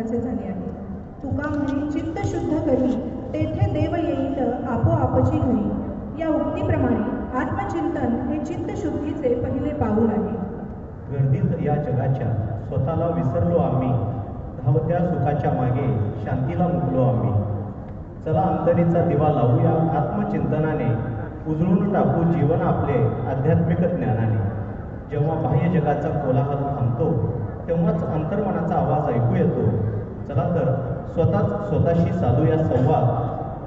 जगाचे झाले आहे. तुका म्हणे चित्त शुद्ध करी तेथे देव येईल आपोआपची घरी. या उक्तीप्रमाणे आत्मचिंतन हे चित्तशुद्धीचे पहिले पाऊल आहे. गर्दीत या जगाच्या स्वतःला विसरलो आम्ही, धावत्या सुखाच्या मागे शांतीला मुकलो आम्ही. चला अंतरीचा दिवा लावूया आत्मचिंतनाने, उजळून टाकू जीवन आपले आध्यात्मिक ज्ञानाने. जेव्हा बाह्य जगाचा कोलाहल थांबतो तेव्हाच अंतर्मनाचा आवाज ऐकू येतो. चला तर स्वतःशी साधूया संवाद.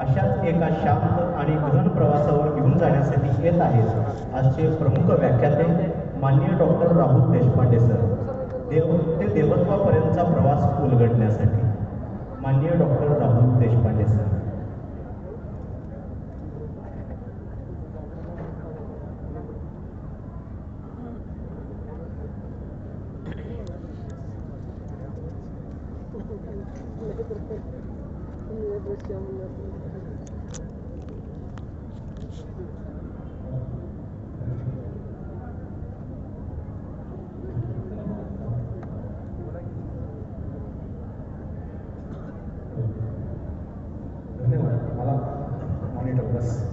अशाच एका शांत आणि गहन प्रवासावर घेऊन जाण्यासाठी येत आहेत आजचे प्रमुख व्याख्याते माननीय डॉक्टर राहुल देशपांडे सर. ते देवत्वापर्यंतचा प्रवास उलगडण्यासाठी माननीय doctor Rahul Deshpande sir.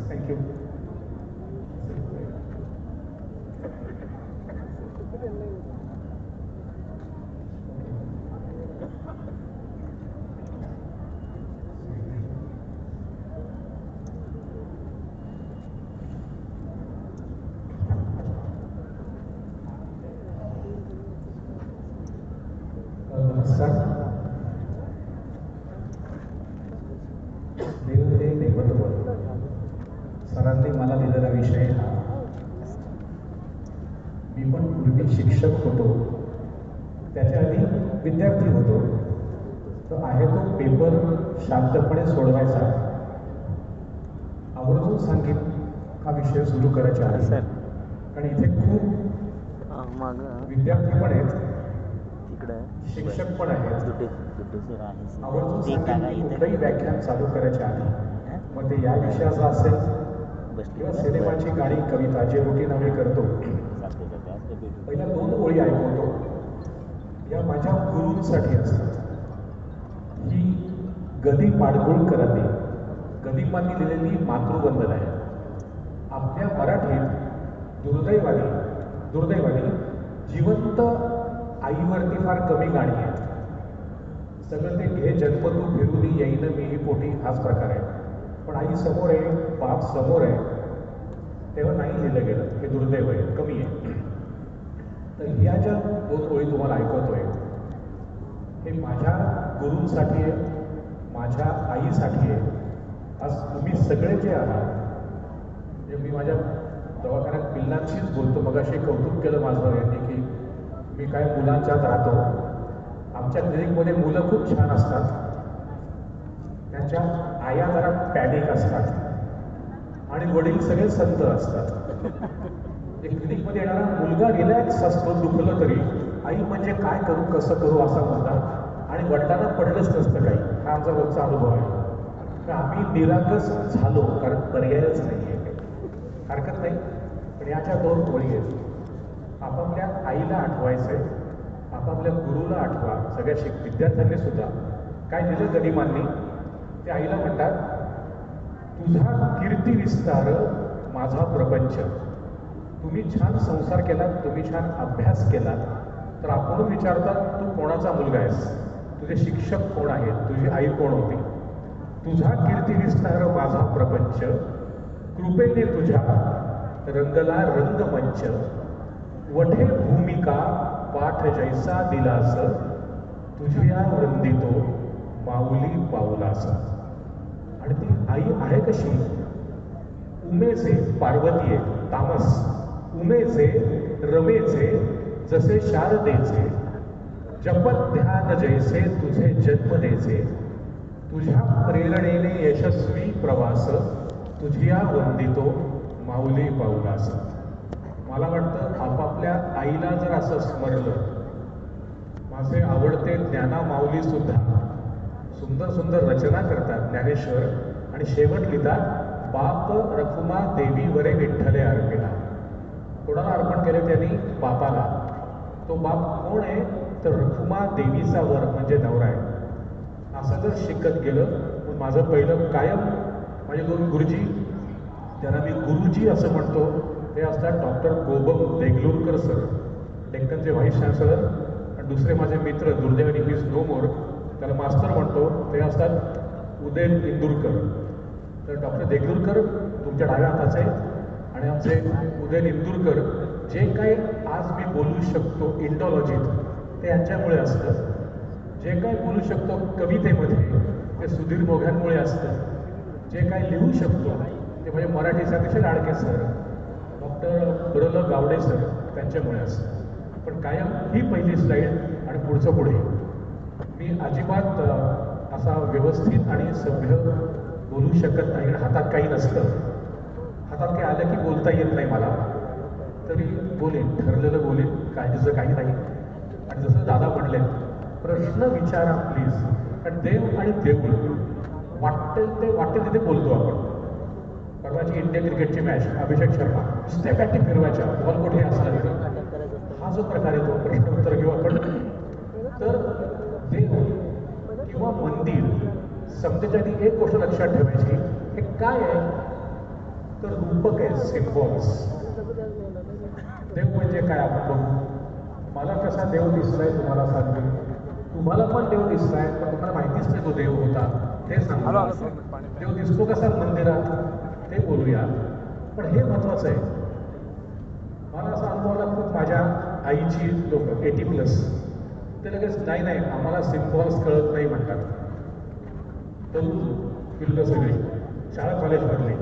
Thank you. नमस्कार. देवत्व सरांनी मला दिलेला विषय हा. मी पण पूर्वी शिक्षक होतो, त्याच्या आधी विद्यार्थी होतो. तो आहे तो पेपर शांतपणे सोडवायचा. आवर्जून सांगेन हा विषय सुरू करायचा आहे, कारण इथे खूप विद्यार्थी पण आहेत, शिक्षक पण आहेत. आवर्जून सांगेन कुठलंही व्याख्यान चालू करायचे आहे, मग ते या विषयाचं असेल किंवा सिनेमाची गाणी, कविता जे रोटीन आम्ही करतो, पहिल्या 2 ओळी ऐकवतो. या माझ्या गुरूंसाठी असतात. ही गदी माडगुळकरांनी गदिमांनी लिहिलेली मातृवंदना आहे. आपल्या मराठीत दुर्दैवाने जिवंत आईवरती फार कमी गाणी आहेत. सगळं ते घे जन्म तू फिरुनी येईन मीही पोटी हाच प्रकार आहे. पण आई समोर आहे, बाप समोर आहे, तेव्हा नाही लिहिलं गेलं. हे दुर्दैव आहे, कमी आहे. तर ह्या ज्या 2 ओळी तुम्हाला ऐकवतोय हे माझ्या गुरूंसाठी आहे, माझ्या आईसाठी आहे. आज तुम्ही सगळे जे आहात, म्हणजे मी माझ्या दवाखान्यात पिल्लांशीच बोलतो. मगाशी कौतुक केलं माझं यांनी की मी काय मुलांच्यात राहतो. आमच्या क्लिनिकमध्ये मुलं खूप छान असतात, त्यांच्या आया जरा पॅनिक असतात आणि वडील सगळे संत असतात. क्लिनिकमध्ये येणारा मुलगा रिलॅक्स असतो, दुखलं तरी. आई म्हणजे काय करू, कसं करू असा मुलगा, आणि वडिलांना पडलंच नसतं काही. हा आमचा रोजचा अनुभव आहे. तर आम्ही निरागस झालो, कारण पर्यायच नाही आहे. हरकत नाही, पण याच्या 2 ओळी आहेत. आपापल्या आईला आठवायचंय, आपापल्या गुरुला आठवा. सगळ्या विद्यार्थ्यांनी सुद्धा काय दिलं गदिमांनी, ते आईला म्हणतात, तुझा कीर्ती विस्तार माझा प्रपंच. तुम्ही छान संसार केलात, तुम्ही छान अभ्यास केलात, तर आपण विचारतात तू कोणाचा मुलगा आहेस, तुझे शिक्षक कोण आहेत, तुझी आई कोण होती. तुझा कीर्ती विस्तार माझा प्रपंच, कृपेने तुझ्या रंगला रंगमंच. वठे भूमिका पाठ जैसा दिलास, तुझ्या वंदितो माऊली पाऊलास. आणि ती आई आहे कशी, उमेचे पार्वतीये तामस, उमेचे रमेचे जसे शारदेचे. जपत ध्यान जैसे तुझे जन्म देचे. तुझ्या प्रेरणेने यशस्वी प्रवास, तुझ्या वंदितो माऊली पाऊलास. मला वाटतं आपापल्या आईला जर असं स्मरलं. माझे आवडते ज्ञाना माऊली सुद्धा सुंदर सुंदर रचना करतात, ज्ञानेश्वर, आणि शेवट लिहितात, बाप रखुमा देवी वरे विठ्ठले अर्पिला. कोणाला अर्पण केले त्यांनी? बापाला. तो बाप कोण आहे? तर रखुमा देवीचा वर म्हणजे नवरा आहे. असं जर शिकत गेलं मग माझं पहिलं कायम माझे 2 गुरुजी, त्यांना मी गुरुजी असं म्हणतो, ते असतात डॉक्टर गोबम देगलूरकर सर, डेक्कनचे व्हाईस चान्सलर, आणि दुसरे माझे मित्र दुर्दैवाने ही इज नो मोर, त्याला मास्तर म्हणतो, ते असतात उदय इंदुरकर. तर डॉक्टर देगलूरकर तुमच्या डाव्या हाताचे आणि आमचे उदय इंदुरकर, जे काही आज मी बोलू शकतो इंडॉलॉजीत ते यांच्यामुळे असतं, जे काही बोलू शकतो कवितेमध्ये ते सुधीर मोघ्यांमुळे असतं, जे काही लिहू शकतो ते म्हणजे मराठीचे अतिशय लाडके सर डॉक्टर ब्र. गावडे सर त्यांच्यामुळे असतं. पण कायम ही पहिली स्लाईड आणि पुढचं पुढे. मी अजिबात असा व्यवस्थित आणि सभ्य बोलू शकत नाही, आणि हातात काही नसतं, हातात काही आलं की बोलता येत नाही मला, तरी बोलेन, ठरलेलं बोलेन, काळजीचं काही नाही. आणि जसं दादा म्हणले, प्रश्न विचारा प्लीज, कारण देव आणि देऊळ वाटेल तिथे बोलतो आपण. परवाची इंडियन क्रिकेटची मॅच, अभिषेक शर्मा नुसत्या बॅटिंग फिरवायच्या, बॉल कुठे असला तिथे, हा जो प्रकार आहे तो प्रश्न उत्तर घेऊ आपण. तर देव किंवा मंदिर समजायच्या आधी एक गोष्ट लक्षात ठेवायची, हे काय आहे तर रूपक आहे, सिम्बॉल्स. देव म्हणजे काय आपण बघू. मला कसा देव दिसलाय तुम्हाला सांगेन, तुम्हाला पण देव दिसलाय पण तुम्हाला माहितीच नाही तो देव होता, हे सांगा. देव दिसतो कसा मंदिरात ते बोलूया. पण हे महत्वाचं आहे. मला असं अनुभव आला खूप, माझ्या आईची लोक 80+, ते लगेच नाही आम्हाला सिम्बॉल्स कळत नाही म्हणतात. तरुण पिल्लं सगळी शाळा कॉलेजमधले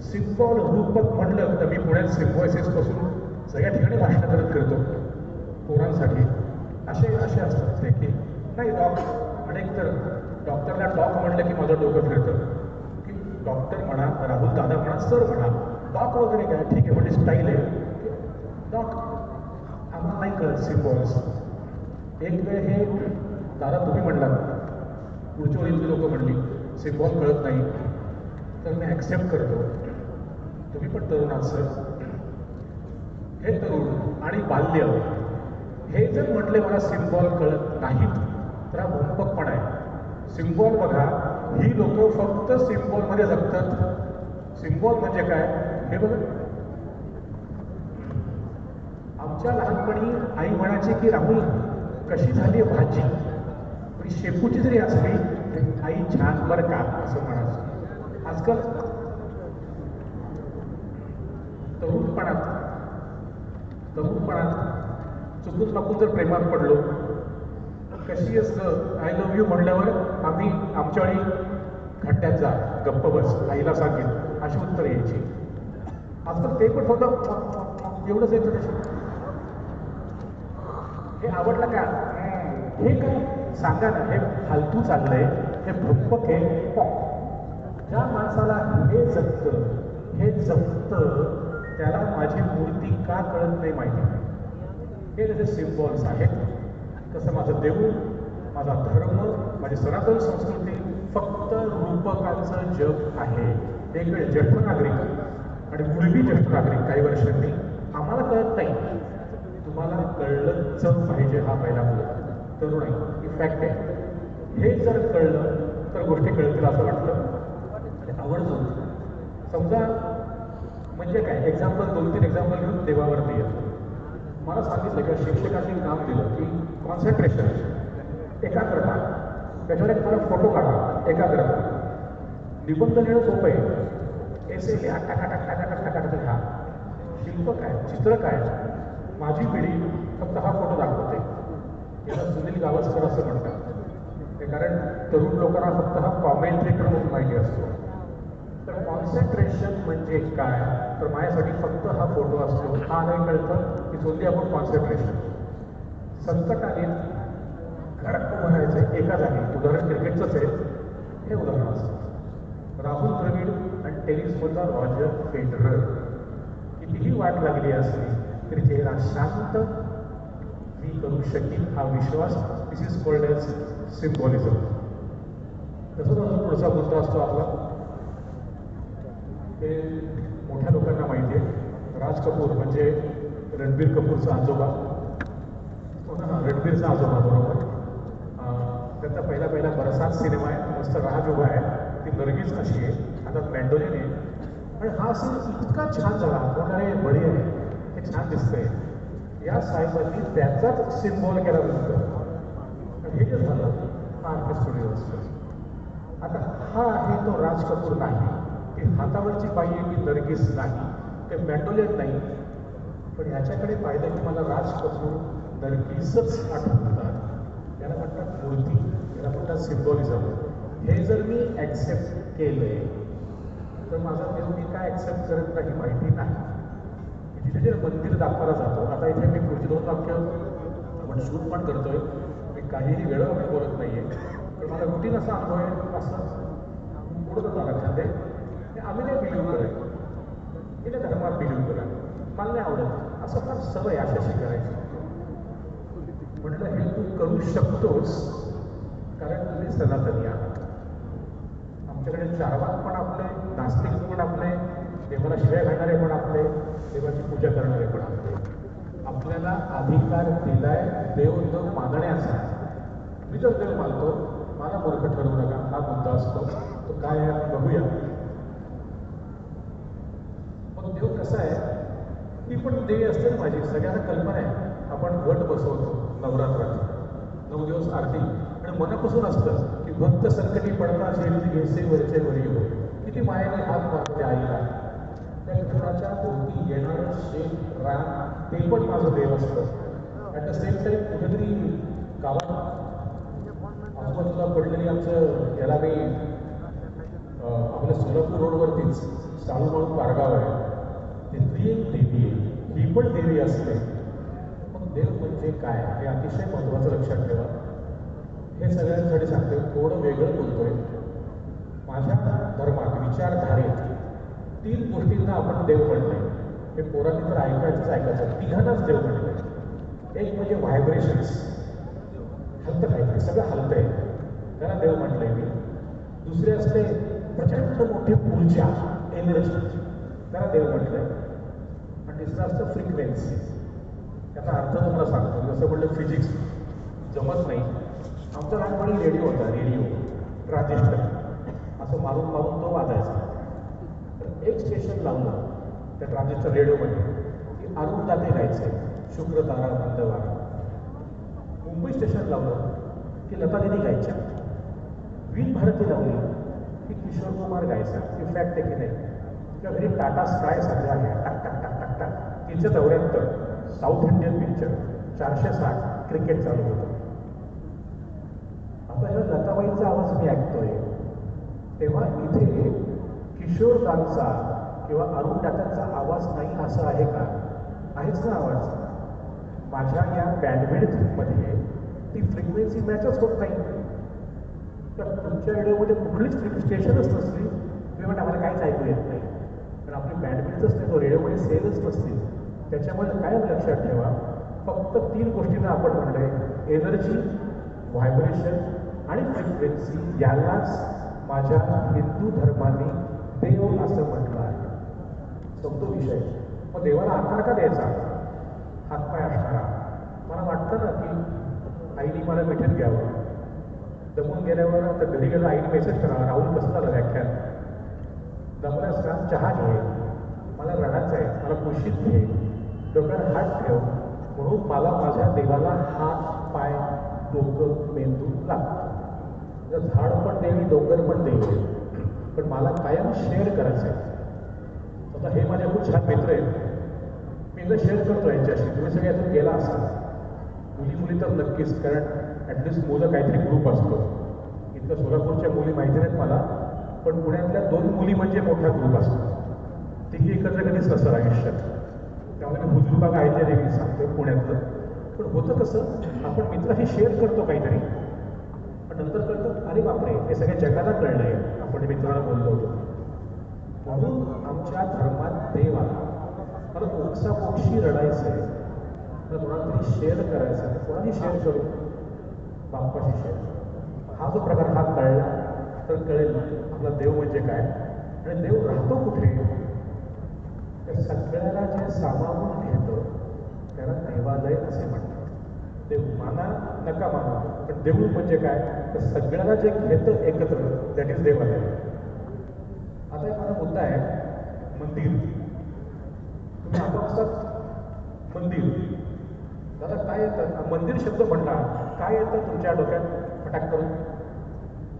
सिम्बॉल रूपक म्हणलं तर मी पुण्यात सिम्बॉयसिस पासून सगळ्या ठिकाणी भाषण करत फिरतो पोरांसाठी. असे असतात ते की नाही अनेक तर डॉक्टरला डॉक म्हणलं की माझं डोकं फिरतं, की डॉक्टर म्हणा, राहुल दादा म्हणा, सर म्हणा, डॉक वगैरे काय ठीक आहे म्हणजे स्टाईल आहे, डॉक आम्हाला नाही कळत सिम्बॉल्स. एक वेळ हे दादा तुम्ही म्हणलात, पुढच्या वेळी लोक म्हणली सिम्बॉल कळत नाही, तर मी ॲक्सेप्ट करतो, तुम्ही पण तरुण आहात सर. हे तरुण आणि बाल्य हे जर म्हटले मला सिम्बॉल कळत नाहीत तर हा भूमपकपणा आहे. सिम्बॉल बघा, ही लोक फक्त सिम्बॉलमध्ये जगतात. सिम्बॉल म्हणजे काय हे बघा. आमच्या लहानपणी आई म्हणायची की राहुल कशी झाली भाजी, पण शेपूची जरी असली आई छान बरं का असं म्हणायचं. आजकाल तरुणपणात चुकून माकून जर प्रेमात पडलो, कशी असतं आय लव्ह यू म्हणल्यावर आम्ही आमच्या वेळी खड्ड्यात जा, गप्प बस, आईला सांगेन, अशी उत्तर यायची. आजकाल ते पण होतं एवढंच यायचं. हे आवडलं का, हे काय सांगा ना, हे फालतू चाललंय, हे भूमपक आहे. ज्या माणसाला हे जपतं त्याला माझी मूर्ती का कळत नाही माहिती. हे जसे सिम्बॉल्स आहेत तसं माझं देऊळ, माझा धर्म, माझी सनातन संस्कृती फक्त रूपकांचं जग आहे. एक वेळ ज्येष्ठ नागरिक आणि पूर्वी ज्येष्ठ नागरिक काही वर्षांनी आम्हाला कळत नाही, तुम्हाला कळलंच पाहिजे, हा पहिला मुद्दा. तरुण आहे, इफॅक्ट आहे. हे जर कळलं तर गोष्टी कळतील असं वाटलं, आवडतो. समजा म्हणजे काय, एक्झाम्पल 2-3 एक्झाम्पल घेऊन देवावरती येतो. मला सांगितलं किंवा शिक्षकांनी काम दिलं की कॉन्सन्ट्रेशन, एकाग्रता, त्याच्यावर एक मला फोटो काढा, एकाग्रता. निबंध लिहिणं सोपं आहे, एसे लिहा, टाकाटाक लिहा. शिल्प काय, चित्र काय, माझी पिढी फक्त हा फोटो दाखवते. याला सुनील गावस्कर असं म्हणतात, ते कारण तरुण लोकांना फक्त हा कॉमेंट्रेटर म्हणून माहिती असतो. तर कॉन्सन्ट्रेशन म्हणजे काय, तर माझ्यासाठी फक्त हा फोटो असतो, हा नाही कळतं की सोडली आपण कॉन्सन्ट्रेशन. संकट आले घरात म्हणायचं एका जागी, उदाहरण क्रिकेटचंच आहे, हे उदाहरण असतं. राहुल द्रविड आणि टेनिसमधला रॉजर फेडरर, कितीही वाट लागली असली तरी चेहरा शांत, मी करू शकीन हा विश्वास. दिस इज कॉल्ड एज सिम्बॉलिझम. तसं पुढचा मुद्दा असतो आपला, ते मोठ्या लोकांना माहिती आहे, राज कपूर म्हणजे रणबीर कपूरचा आजोबा, रणबीरचा आजोबा बरोबर, त्याचा पहिला बरसात सिनेमा आहे, मस्त राज उभा आहे, ती नरगीच अशी आहे, आता मॅन्डोलिन आहे. आणि हा सीन इतका छान झाला, कोणाने बळी आहे हे छान दिसतंय. या साहेबांनी त्याचाच सिम्बॉल केला दिसतो. हे जे झालं हा आर्ट स्टुडिओ असतो. आता हा आहे तो राज कपूर नाही, ती हातावरची बाई आहे की नरगिस नाही, ते मॅन्डोलिन नाही. पण ह्याच्याकडे पाहिलं की मला राज कपूर नरगिसच आठवतात. याला म्हणतात मूर्ती, याला म्हणतात सिम्बॉलिझम. हे जर मी ॲक्सेप्ट केलंय तर माझा देव मी काय ॲक्सेप्ट करत नाही माहिती नाही. जिथे जे मंदिर दाखवायला जातो, आता इथे मी पुढची 2 वाक्य आपण शूट पण करतोय, मी काहीही वेळं मी बोलत नाही आहे, पण मला रुटीन असा अनुभव आहे, असं पुढं होता लक्षात आहे. आम्ही नाही बिलीव्ह करत, मी त्या धर्मात बिलीव्ह करा, मला नाही आवडत, असं फार सवय अशाशी करायची. म्हटलं हे तू करू शकतोस कारण तुम्ही सनातनी आहात. आमच्याकडे चारवाक पण आपले, नास्तिक पण आपले, देवाला शिव्या घालणारे पण आपले, देवाची पूजा करणारे पण आपले. आपल्याला अधिकार दिलाय देव न मागण्याचा. मी जर देव मानतो, मला मूर्ख ठरवू नका, हा मुद्दा असतो. तो काय आहे बघूया. मग देव कसा आहे, ती पण देवी असते ना माझी. सगळ्यांना कल्पना आहे, आपण घट बसवतो नवरात्रात, 9 दिवस आरती, आणि मनापासून असतं की भक्त संकटी पडता शेरी घेसे वरचे वरी हो. किती मायाने हात मारते आईला. त्या घटाच्या भोवती येणारं शेत रान ते पण माझं देव असतं. ॲट द सेम टाईम कुठेतरी गावात आजूबाजूला पडलेली आमचं, याला मी आपल्या सोलापूर रोडवरतीच साळू म्हणून पारगाव आहे, तिथली एक देवी आहे. ही पण देवी असते. पण देव म्हणजे काय हे अतिशय महत्त्वाचं लक्षात ठेवा. हे सगळ्यांसाठी सांगतोय, थोडं वेगळं बोलतोय. माझ्या धर्मात, विचारधारेत 3 गोष्टींना आपण देव म्हणलंय. हे पोरांनी तर ऐकायचं, तिघांनाच देव म्हणलंय. एक म्हणजे व्हायब्रेशन्स, हलतं काहीतरी, सगळं हलतंय, त्याला देव म्हटलंय मी. दुसरे असते प्रचंड मोठी ऊर्जा, एनर्जी, त्याला देव म्हटलंय. आणि तिसरं असतं फ्रिक्वेन्सी. त्याचा अर्थ तुम्हाला सांगतो. जसं म्हटलं फिजिक्स जमत नाही. आमचा लहानपणी रेडिओ होता, रेडिओ ट्रान्झिस्टर, असं मारून मारून तो वाजायचा. तर एक स्टेशन लावलं त्या ट्रान्झिस्टर रेडिओमध्ये की अरुण दाते गायचे, शुक्र तारा मंदवारा. मुंबई स्टेशन लावलं की लता दिदी गायच्या. वीज भारती लावली की किशोर कुमार गायचा. ती फॅक्ट आहे की नाही. त्या घरी टाटा स्काय सध्या आहे, टाक टाक टाक टाक टाक. तिच्या दौऱ्यात साऊथ इंडियन पिक्चर 460 क्रिकेट चालू होतं. आता ह्या लताबाईंचा आवाज मी ऐकतोय तेव्हा इथे किशोरदांचा किंवा अरुण दातांचा आवाज नाही असं आहे का? आहेच ना आवाज. माझ्या या बँडविड्थमध्ये ती फ्रिक्वेन्सी मॅचच होत नाही. तर तुमच्या रेडिओमध्ये कुठलीच स्टेशनच नसली, तुम्ही म्हणता आम्हाला काहीच ऐकू येत नाही. पण आपली बँडविड्थच नाही, तो रेडिओमध्ये सेलच नसतील. त्याच्यामुळे काय लक्षात ठेवा, फक्त 3 गोष्टींना आपण म्हणलंय, एनर्जी, व्हायब्रेशन आणि फ्रिक्वेन्सी. यालाच माझ्या हिंदू धर्माने देव असं म्हटलं आहे. संपतो विषय. मग देवाला आकार का द्यायचा? हातपाय असणारा. मला वाटतं ना की आईने मला मिठीत घ्यावं. दमून गेल्यावर आता घरी गेलं आईने मेसेज करा, राहुल कसं झालं व्याख्यान, दमल्यास का चहा घे, मला रडायचं आहे, मला कुशीत घे, डोक्यावर हात ठेव. म्हणून मला माझ्या देवाला हात, पाय, डोकं, मेंदू लागतं. झाड पण देवी, डोंगर पण देवी, पण मला कायम शेअर करायचं आहे. आता हे माझे खूप छान मित्र आहेत, मी एकदा शेअर करतो यांच्याशी. तुम्ही सगळे यातून गेला असाल, मुली तर नक्कीच, कारण ॲटलिस्ट मुलं काहीतरी ग्रुप असतो. इथल्या सोलापूरच्या मुली माहिती नाहीत मला, पण पुण्यातल्या 2 मुली म्हणजे मोठा ग्रुप असतो. तिघी एकत्र कधीच नसतं आयुष्यात. त्यामुळे मी हुजूरबाग आहे ते नेहमी सांगतो पुण्यातलं. पण होतं कसं, आपण मित्राशी शेअर करतो काहीतरी, पण नंतर कळतं अरे बापरे हे सगळ्या जगाला कळलंय आपण मित्राला बोललो होतो. म्हणून आमच्या धर्मात देव आला. मला ओक्सापोक्षी रडायचं आहे, तर कोणाला तरी शेअर करायचं आहे. कोणाही शेअर करू, बाप्पाशी शेअर. हा जो प्रकार हा कळला तर कळेल आपला देव म्हणजे काय आणि देव राहतो कुठे. त्या सगळ्याला जे सामावून घेतं त्याला देवालय असे म्हणतात. देव माना नका मानू, पण देऊळ म्हणजे काय तर सगळ्याला जे घेतं एकत्र दॅट इज देवालय. आता एक माझा मुद्दा आहे मंदिर. तुम्ही आपापसात मंदिर दादा काय येतं मंदिर शब्द म्हणला काय येतं तुमच्या डोक्यात फटाक करून?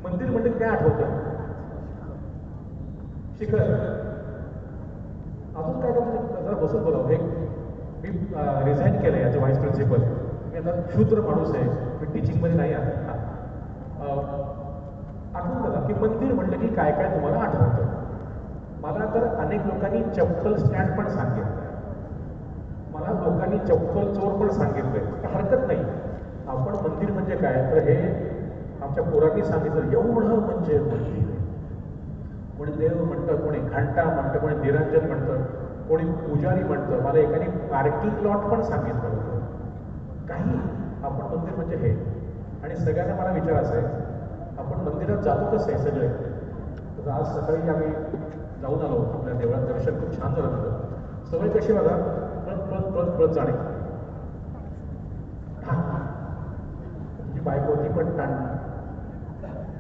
मंदिर म्हणजे काय आठवतं? शिखर. अजून काय म्हणजे जरा बसून बोलावं. हे मी रिझाईन केलं याचं व्हाईस प्रिन्सिपल. मी आता शूद्र माणूस आहे, मी टीचिंगमध्ये नाही आहे. आठवून बघा की मंदिर म्हटलं की काय काय तुम्हाला आठवतं? मला तर अनेक लोकांनी चप्पल स्टँड पण सांगितलं, मला लोकांनी चप्पल चोर पण सांगितलंय. हरकत नाही. आपण मंदिर म्हणजे काय तर हे आमच्या पोरांनी सांगितलं एवढं म्हणजे मंदिर. कोणी देव म्हणतं, कोणी घंटा म्हणतं, कोणी निरंजन म्हणतं, कोणी पुजारी म्हणतं. मला एकाने पार्किंग लॉट पण सांगितलं होतं. काही आपण मंदिर म्हणजे हे. आणि सगळ्यांना मला विचारायचं आहे आपण मंदिरात जातो कसं आहे सगळे? तर आज सकाळी आम्ही जाऊन आलो आपल्या देवळात, दर्शन खूप छान झालं होतं. सवय कशी बघा पळत पळत पळत पळत जाणे. तुझी बायको ती पण ठाण,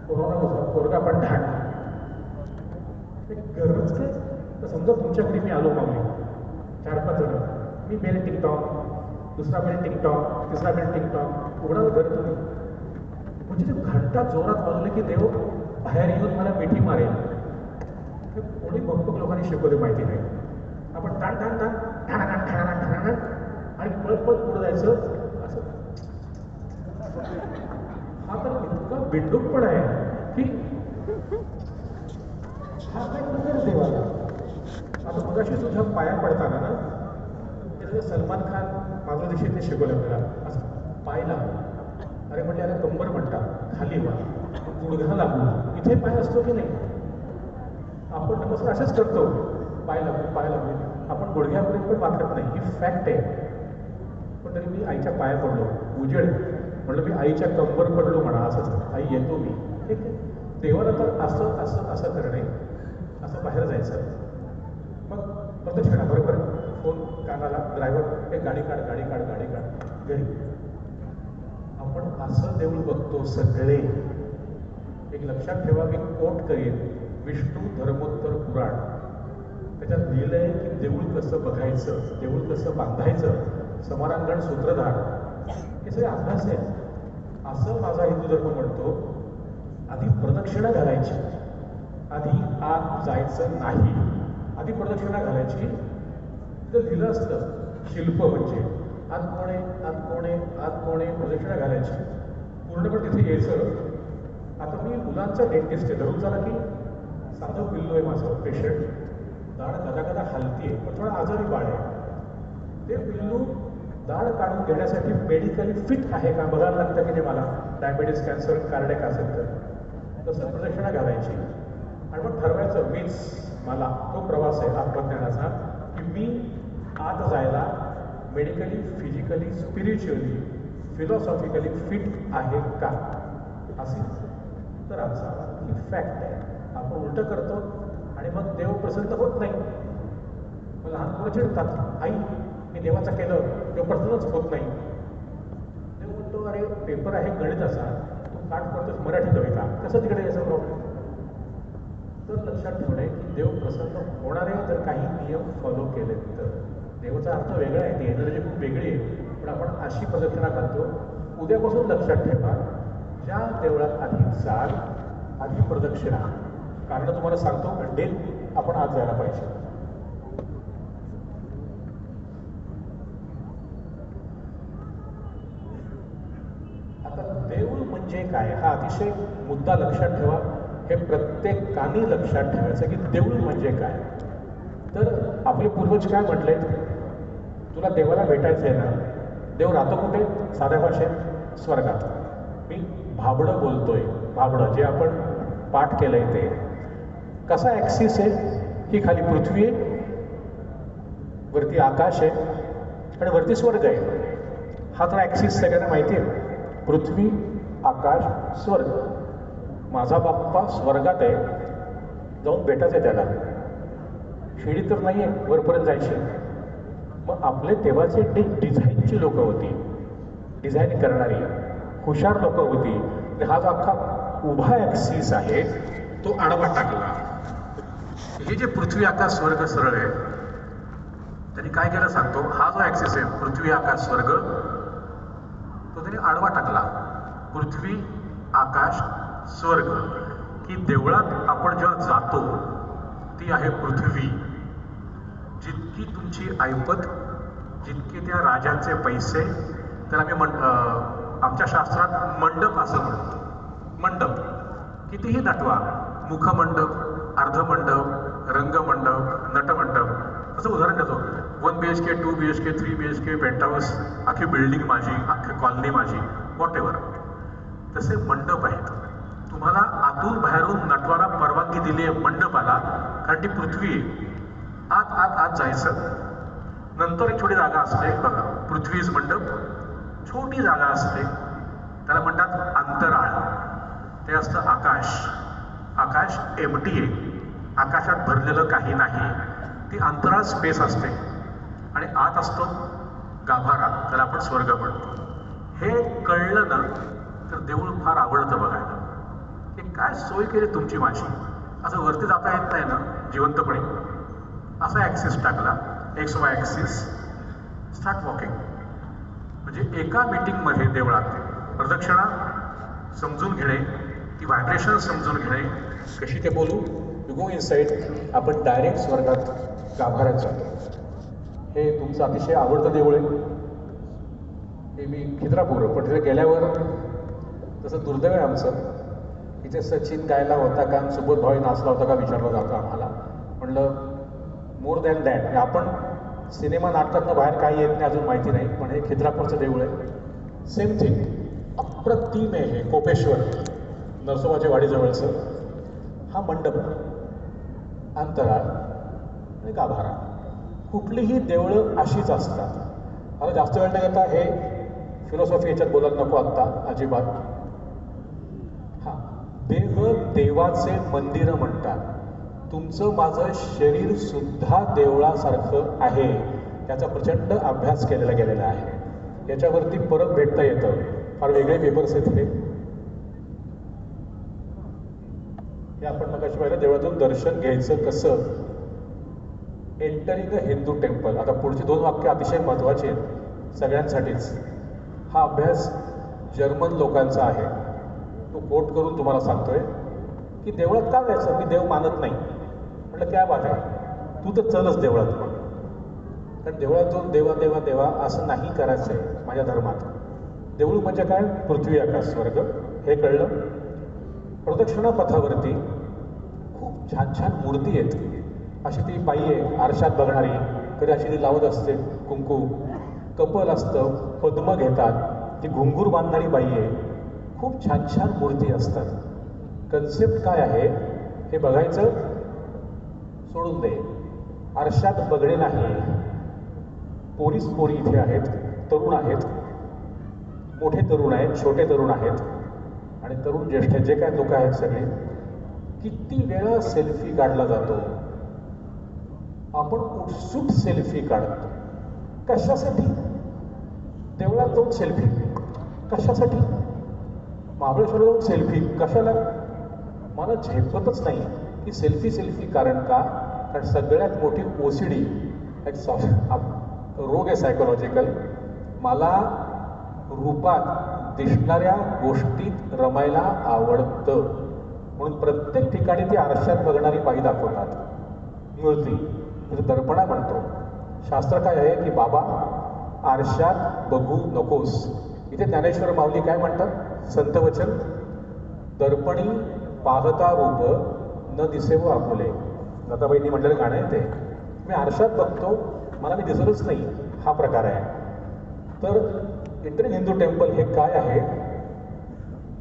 पोरगा पण ठाण. गरज काय? तर समजा तुमच्या घरी मी आलो माऊली 4-5 जण, मी बेल टिकटॉक, दुसरा बेल टिकटॉक, तिसरा बेल टिकटॉक उघडाल घर तुम्ही. म्हणजे ते घंटा जोरात वाजले की देव बाहेर येऊन मला मिठी मारेल. कोणी भक्तक लोकांनी शिकवले माहिती नाही. आपण टाण टाण टाण ठाणा ठाणा ठाणा आणि पळत पळत पुढे जायचं असं. हा तर इतका बिंडूक पण आहे की हा काय कुठेच देवाला. आता मगाशी तुझ्या पाया पडताना ना ते सलमान खान माझ्या दिवशी ते शिकवलं आपल्याला असं पाय लागू. अरे म्हणजे याला कंबर म्हणतात, खाली वा गुडघा लागू. इथे पाय असतो की नाही? आपण नमस्कार असेच करतो, पाय लागू पाय लागू. आपण गुडघ्यापर्यंत पण वाकत नाही, ही फॅक्ट आहे. पण तरी मी आईच्या पाया पडलो, उजेड म्हणलं मी आईच्या कंबर पडलो म्हणा. असंच आई येतो मी. ठीक आहे. देवाला तर असं असं असं करणे, असं बाहेर जायचं. मग प्रदक्षिणा बरोबर फोन कानाला, ड्रायव्हर एक गाडी काढ गाडी काढ गाडी काढ घरी. आपण असं देऊळ बघतो सगळे. एक लक्षात ठेवा, मी कोट करीन विष्णू धर्मोत्तर पुराण. त्याच्यात लिहिलंय की देऊळ कसं बघायचं, देऊळ कसं बांधायचं, समारांगण सूत्रधार हे सगळे अभ्यास आहे. असं माझा हिंदू धर्म म्हणतो. आधी प्रदक्षिणा घालायची, आधी आत जायचं नाही, आधी प्रदक्षिणा घालायची. तर लिहिलं असतं शिल्प म्हणजे आत कोणे आत कोणे आत कोणे प्रदक्षिणा घालायची, पूर्णपणे तिथे यायचं. आता मी मुलांचा डेंटिस्ट आहे. धरून झाला की साधं पिल्लू आहे माझं पेशंट, दाढ गदा गदा हलतीये पण थोडा आजारी बाळ आहे. ते पिल्लू दाढ काढून घेण्यासाठी मेडिकली फिट आहे का बघायला लागतं की नाही मला. डायबिटीस, कॅन्सर, कार्डियक असेल तर तसं प्रदक्षिणा घालायची. आणि मग ठरवायचं मीच मला तो प्रवास आहे आत्मज्ञानाचा की मी आत जायला मेडिकली, फिजिकली, स्पिरिच्युअली, फिलॉसॉफिकली फिट आहे का असेल तर असावा. ही फॅक्ट आहे. आपण उलटं करतो आणि मग देव प्रसन्न होत नाही. मग लहान मुलं चिडतात, आई मी देवाचं केलं, देव प्रसन्नच होत नाही. देव म्हणतो अरे पेपर आहे गणिताचा, तू पाठ करतोस मराठी कविता, कसं तिकडे यायचा प्रॉब्लेम? तर लक्षात ठेवणे की देव प्रसन्न होणारे जर काही नियम फॉलो केले तर. देवाचा अर्थ वेगळा आहे, ती एनर्जी खूप वेगळी आहे. पण आपण अशी प्रदक्षिणा घालतो. उद्यापासून लक्षात ठेवा, ज्या देवळात आधी जाल आधी प्रदक्षिणा. कारण तुम्हाला सांगतो डेल आपण आज जायला पाहिजे. आता देऊळ म्हणजे काय हा अतिशय मुद्दा लक्षात ठेवा. हे प्रत्येकाने लक्षात ठेवायचं की देऊळ म्हणजे काय. तर आपले पूर्वज काय म्हटले, तुला देवाला भेटायचं आहे ना, देव राहतो कुठे? साध्या भाषेत स्वर्गात. मी भाबडं बोलतोय, भाबडं जे आपण पाठ केलंय ते. कसा ॲक्सिस आहे? ही खाली पृथ्वी आहे, वरती आकाश आहे आणि वरती स्वर्ग आहे. हा तर ॲक्सिस सगळ्यांना माहिती आहे. पृथ्वी, आकाश, स्वर्ग. माझा बाप्पा स्वर्गात आहे, जाऊन भेटायचं आहे त्याला. शिडी तर नाही आहे वरपर्यंत जायची. मग आपले तेव्हाचे डिझाईनची लोक होती, डिझाईन करणारी. हुशार लोक होती, तर हा जो अख्खा उभा ॲक्सिस आहे तो आडवा टाकला. हे जे पृथ्वी आकाश स्वर्ग सरळ आहे, त्यांनी काय केलं सांगतो, हा जो ॲक्सिस आहे पृथ्वी आकाश स्वर्ग, तो त्यांनी आडवा टाकला. पृथ्वी आकाश स्वर्ग, की देवळात आपण जेव्हा जातो ती आहे पृथ्वी. जितकी तुमची ऐपत, जितके त्या राजांचे पैसे, तर आम्ही आमच्या शास्त्रात मंडप असं म्हणतो. मंडप कितीही नटवा, मुखमंडप, अर्धमंडप, रंगमंडप, नटमंडप. असं उदाहरण देतो, 1 BHK, 2 BHK, 3 BHK, पेंटहाऊस, अख्खी बिल्डिंग माझी, अख्खी कॉलनी माझी, वॉट एव्हर. तसे मंडप आहेत. तुम्हाला आतून बाहेरून नटवाला परवानगी दिली आहे मंडपाला, कारण ती पृथ्वी आहे. आत आत आत जायचं. नंतर एक छोटी जागा असते बघा, पृथ्वीज मंडप, छोटी जागा असते, त्याला म्हणतात अंतराळ. ते असतं आकाश. आकाश एम्प्टी आहे, आकाशात भरलेलं काही नाही. ती अंतराळ स्पेस असते. आणि आत असतो गाभारा, त्याला आपण स्वर्ग म्हणतो. हे कळलं ना तर देऊळ फार आवडतं बघायला. की काय सोय केली तुमची माझी. असं वरती जाता येत नाही ना जिवंतपणे. असा ॲक्सिस टाकला, XY ॲक्सिस. Start walking. म्हणजे एका मीटिंगमध्ये देवळात प्रदक्षिणा समजून घेणे, ती व्हायब्रेशन समजून घेणे, कशी ते बोलू, यू गो इनसाइड, आपण डायरेक्ट स्वर्गात गाभाऱ्यात जातो. हे तुमचं अतिशय आवडतं देऊळ आहे. हे मी खिद्रापूर, पण तिथे गेल्यावर तसं दुर्दैव आहे आमचं, इथे सचिन गायला होता का, सुबोध भाई नाचला होता का विचारलं जातं आम्हाला. म्हणलं मोर दॅन दॅट, आपण सिनेमा नाटकातनं बाहेर काही येत नाही अजून माहिती नाही, पण हे खिद्रापूरचं देऊळ आहे. सेम थिंग, अप्रतिम आहे हे. कोपेश्वर, नरसोबाच्या वाडीजवळचं. हा मंडप, अंतराळ आणि गाभारा. कुठलीही देवळं अशीच असतात. आता जास्त वेळ नाही घेता हे फिलॉसॉफी याच्यात बोलायला नको आत्ता अजिबात. हां, देव देवाचे मंदिर म्हणतात. तुमचं माझं शरीर सुद्धा देवळासारखं आहे. त्याचा प्रचंड अभ्यास केलेला गेलेला आहे. याच्यावरती परत भेटता येतं. फार वेगळे पेपर्स आहेत हे. आपण मगाशी पाहिलं देवळातून दर्शन घ्यायचं कसं. Entering a Hindu temple. आता पुढची 2 वाक्य अतिशय महत्त्वाची आहेत सगळ्यांसाठीच. हा अभ्यास जर्मन लोकांचा आहे. तो कोट करून तुम्हाला सांगतोय की देवळात का जायचं, मी देव मानत नाही. म्हटलं क्या बात आहे, तू तर चलच देवळात. मग कारण देवळात जाऊन देवा देवा देवा असं नाही करायचं आहे माझ्या धर्मात. देऊळ म्हणजे काय, पृथ्वी आकाश स्वर्ग, हे कळलं. प्रदक्षिणा पथावरती खूप छान छान मूर्ती आहेत. अशी ती बाई आहे आरशात बघणारी, कधी अशी ती लावत असते कुंकू. कपल असतं, पद्म घेतात, ती घुंगूर बांधणारी बाई आहे. खूप छान छान मूर्ती असतात. कन्सेप्ट काय आहे हे बघायचं सोडून दे. आरशात बघणे नाही. पोरीस पोरी इथे आहेत, तरुण आहेत, मोठे तरुण आहेत, छोटे तरुण आहेत आणि तरुण ज्येष्ठ जे काय लोक आहेत सगळे. किती वेळा सेल्फी काढला जातो. आपण उत्सुक सेल्फी काढतो. कशासाठी? देवळात जाऊन सेल्फी कशासाठी? महाबळेश्वरला जाऊन सेल्फी कशाला? मला झेपतच नाही की सेल्फी कारण का? कारण सगळ्यात मोठी OCD एक रोग आहे सायकोलॉजिकल. मला रूपात दिसणाऱ्या गोष्टीत रमायला आवडतं. म्हणून प्रत्येक ठिकाणी ती आरशात बघणारी बाई दाखवतात, मूर्ती. दर्पणा म्हणतो. शास्त्र काय आहे की बाबा आरशात बघू नकोस. इथे ज्ञानेश्वर माऊली काय म्हणतात, संतवचन, दर्पणी पाहता रूप न दिसेव आपुले. लताबाईंनी म्हटलेलं गाणं आहे ते. मी आरशात बघतो, मला मी दिसतच नाही, हा प्रकार आहे. तर इंडियन हिंदू टेम्पल हे काय आहे?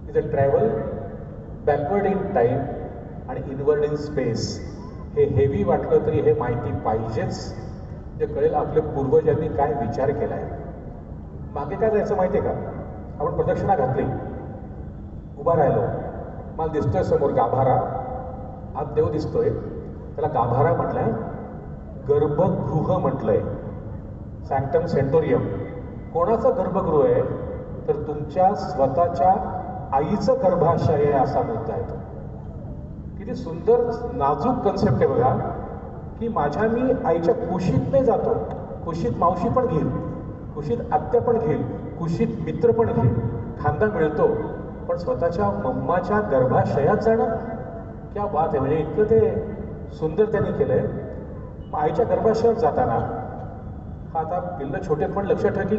Is a travel backward in time आणि इनवर्ड इन स्पेस. हे हेवी वाटलं तरी हे माहिती पाहिजेच. जे कळेल आपले पूर्वजांनी काय विचार केला आहे. मागे काय जायचं माहिती आहे का? आपण प्रदक्षिणा घातली, उभा राहिलो, मला दिसतोय समोर गाभारा, आत देव दिसतोय, त्याला गाभारा म्हटलंय. गर्भगृह म्हटलंय, सॅक्टम सेंटोरियम. कोणाचं गर्भगृह आहे? तर तुमच्या स्वतःच्या आईचं गर्भाशय आहे असा मुद्दा येतो. किती सुंदर नाजूक कन्सेप्ट आहे बघा, की माझ्या मी आईच्या कुशीत नाही जातो, कुशीत मावशी पण घेईल, कुशीत आत्या पण घेईल, कुशीत मित्र पण घेईल, खांदा मिळतो, पण स्वतःच्या मम्माच्या गर्भाशयात जाणं क्या बात आहे. म्हणजे इतकं ते सुंदर त्यांनी केलंय. आईच्या गर्भाशयात जाताना हा आता पिल्लं छोटे पण लक्षात ठेवा की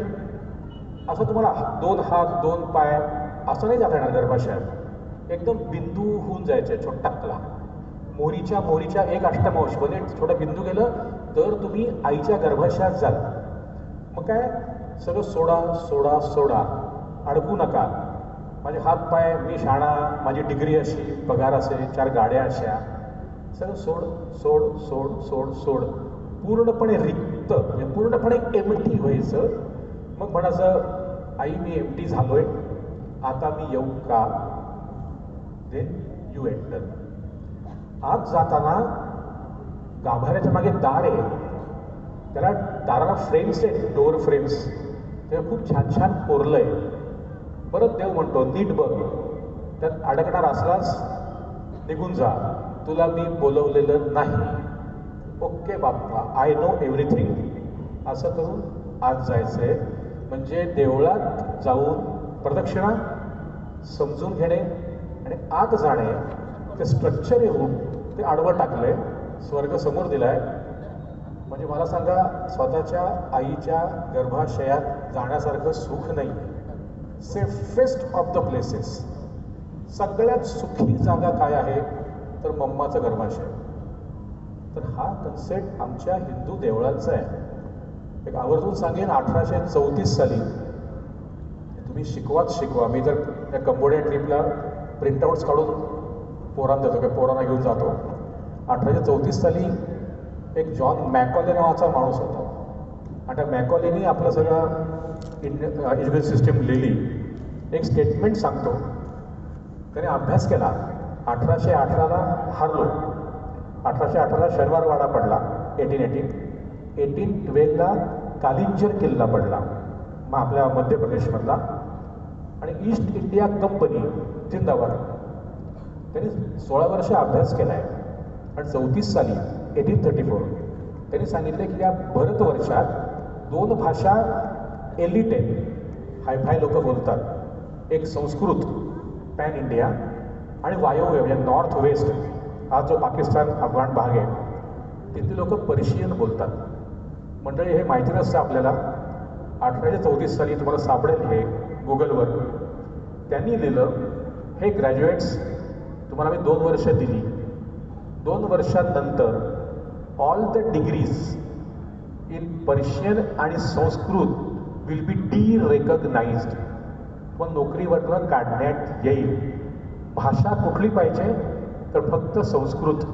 असं तुम्हाला 2 हात 2 पाय असं नाही जाता येणार गर्भाशयात. एकदम बिंदू होऊन जायचे छोटाकला, मोरीच्या एक अष्टमांश मध्ये छोटा बिंदू गेलं तर तुम्ही आईच्या गर्भाशयात जाल. मग काय सगळं सोडा सोडा सोडा, अडकू नका. माझे हात पाय, मी शाळा, माझी डिग्री अशी, पगार असे, 4 गाड्या अशा, सगळं सोड सोड सोड सोड सोड, पूर्णपणे रिक्त, म्हणजे पूर्णपणे एमटी व्हायचं. मग म्हणायचं आई मी एमटी झालोय, आता मी येऊ का? Then you enter. आत जाताना गाभाऱ्याच्या मागे दार आहे, त्याला दाराला फ्रेम्स आहेत, डोअर फ्रेम्स, ते खूप छान छान कोरलंय. परत देव म्हणतो नीट बघ, त्यात अडकणार असलास निघून जा, तुला मी बोलवलेलं नाही. Okay Bappa, I know everything. असं करून आत जायचंय. म्हणजे देवळात जाऊन प्रदक्षिणा समजून घेणे आणि आत जाणे, ते स्ट्रक्चर येऊन ते आडवं टाकलंय, स्वर्ग समोर दिलाय. म्हणजे मला सांगा, स्वतःच्या आईच्या गर्भाशयात जाण्यासारखं सुख नाही. सेफेस्ट ऑफ द प्लेसेस, सगळ्यात सुखी जागा काय आहे तर मम्माचं गर्भाशय. तर हा कन्सेप्ट आमच्या हिंदू देवळांचा आहे. एक आवर्जून सांगेन, 1834 साली तुम्ही शिकवा. मी तर त्या कंबोडिया ट्रिपला प्रिंटआउट्स काढून पोरांना देतो, काही पोरांना घेऊन जातो. 1834 साली एक जॉन मॅकॉले नावाचा माणूस होता, आणि त्या मॅकॉलेनी आपलं सगळं एज्युकेशन सिस्टीम लिहिली. एक स्टेटमेंट सांगतो, त्याने अभ्यास केला. 1818ला हारलो, 1818ला शनिवारवाडा पडला, 1812ला कालिंजर किल्ला पडला, मग आपल्या मध्य प्रदेशमधला, आणि ईस्ट इंडिया कंपनी जिंदाबाद. त्यांनी 16 वर्ष अभ्यास केला आहे. आणि 34 साली 1834 त्यांनी सांगितले की या भारतवर्षात 2 भाषा एलिट आहेत, हायफाय लोक बोलतात. एक संस्कृत पॅन इंडिया, आणि वायव्य म्हणजे नॉर्थ वेस्ट, हा जो पाकिस्तान अफगाण भाग आहे, तिथली लोक पर्शियन बोलतात. मंडळी, हे माहिती नसतं आपल्याला. 1834 साली तुम्हाला सापडेल हे गुगलवर. त्यांनी लिहिलं, हे ग्रॅज्युएट्स, तुम्हाला मी 2 वर्ष दिली, 2 वर्षांनंतर all the degrees in Persian आणि संस्कृत विल बी डी-रेकग्नाइज्ड. पण नोकरीवरनं काढण्यात येईल. भाषा कुठली पाहिजे तर फक्त संस्कृत,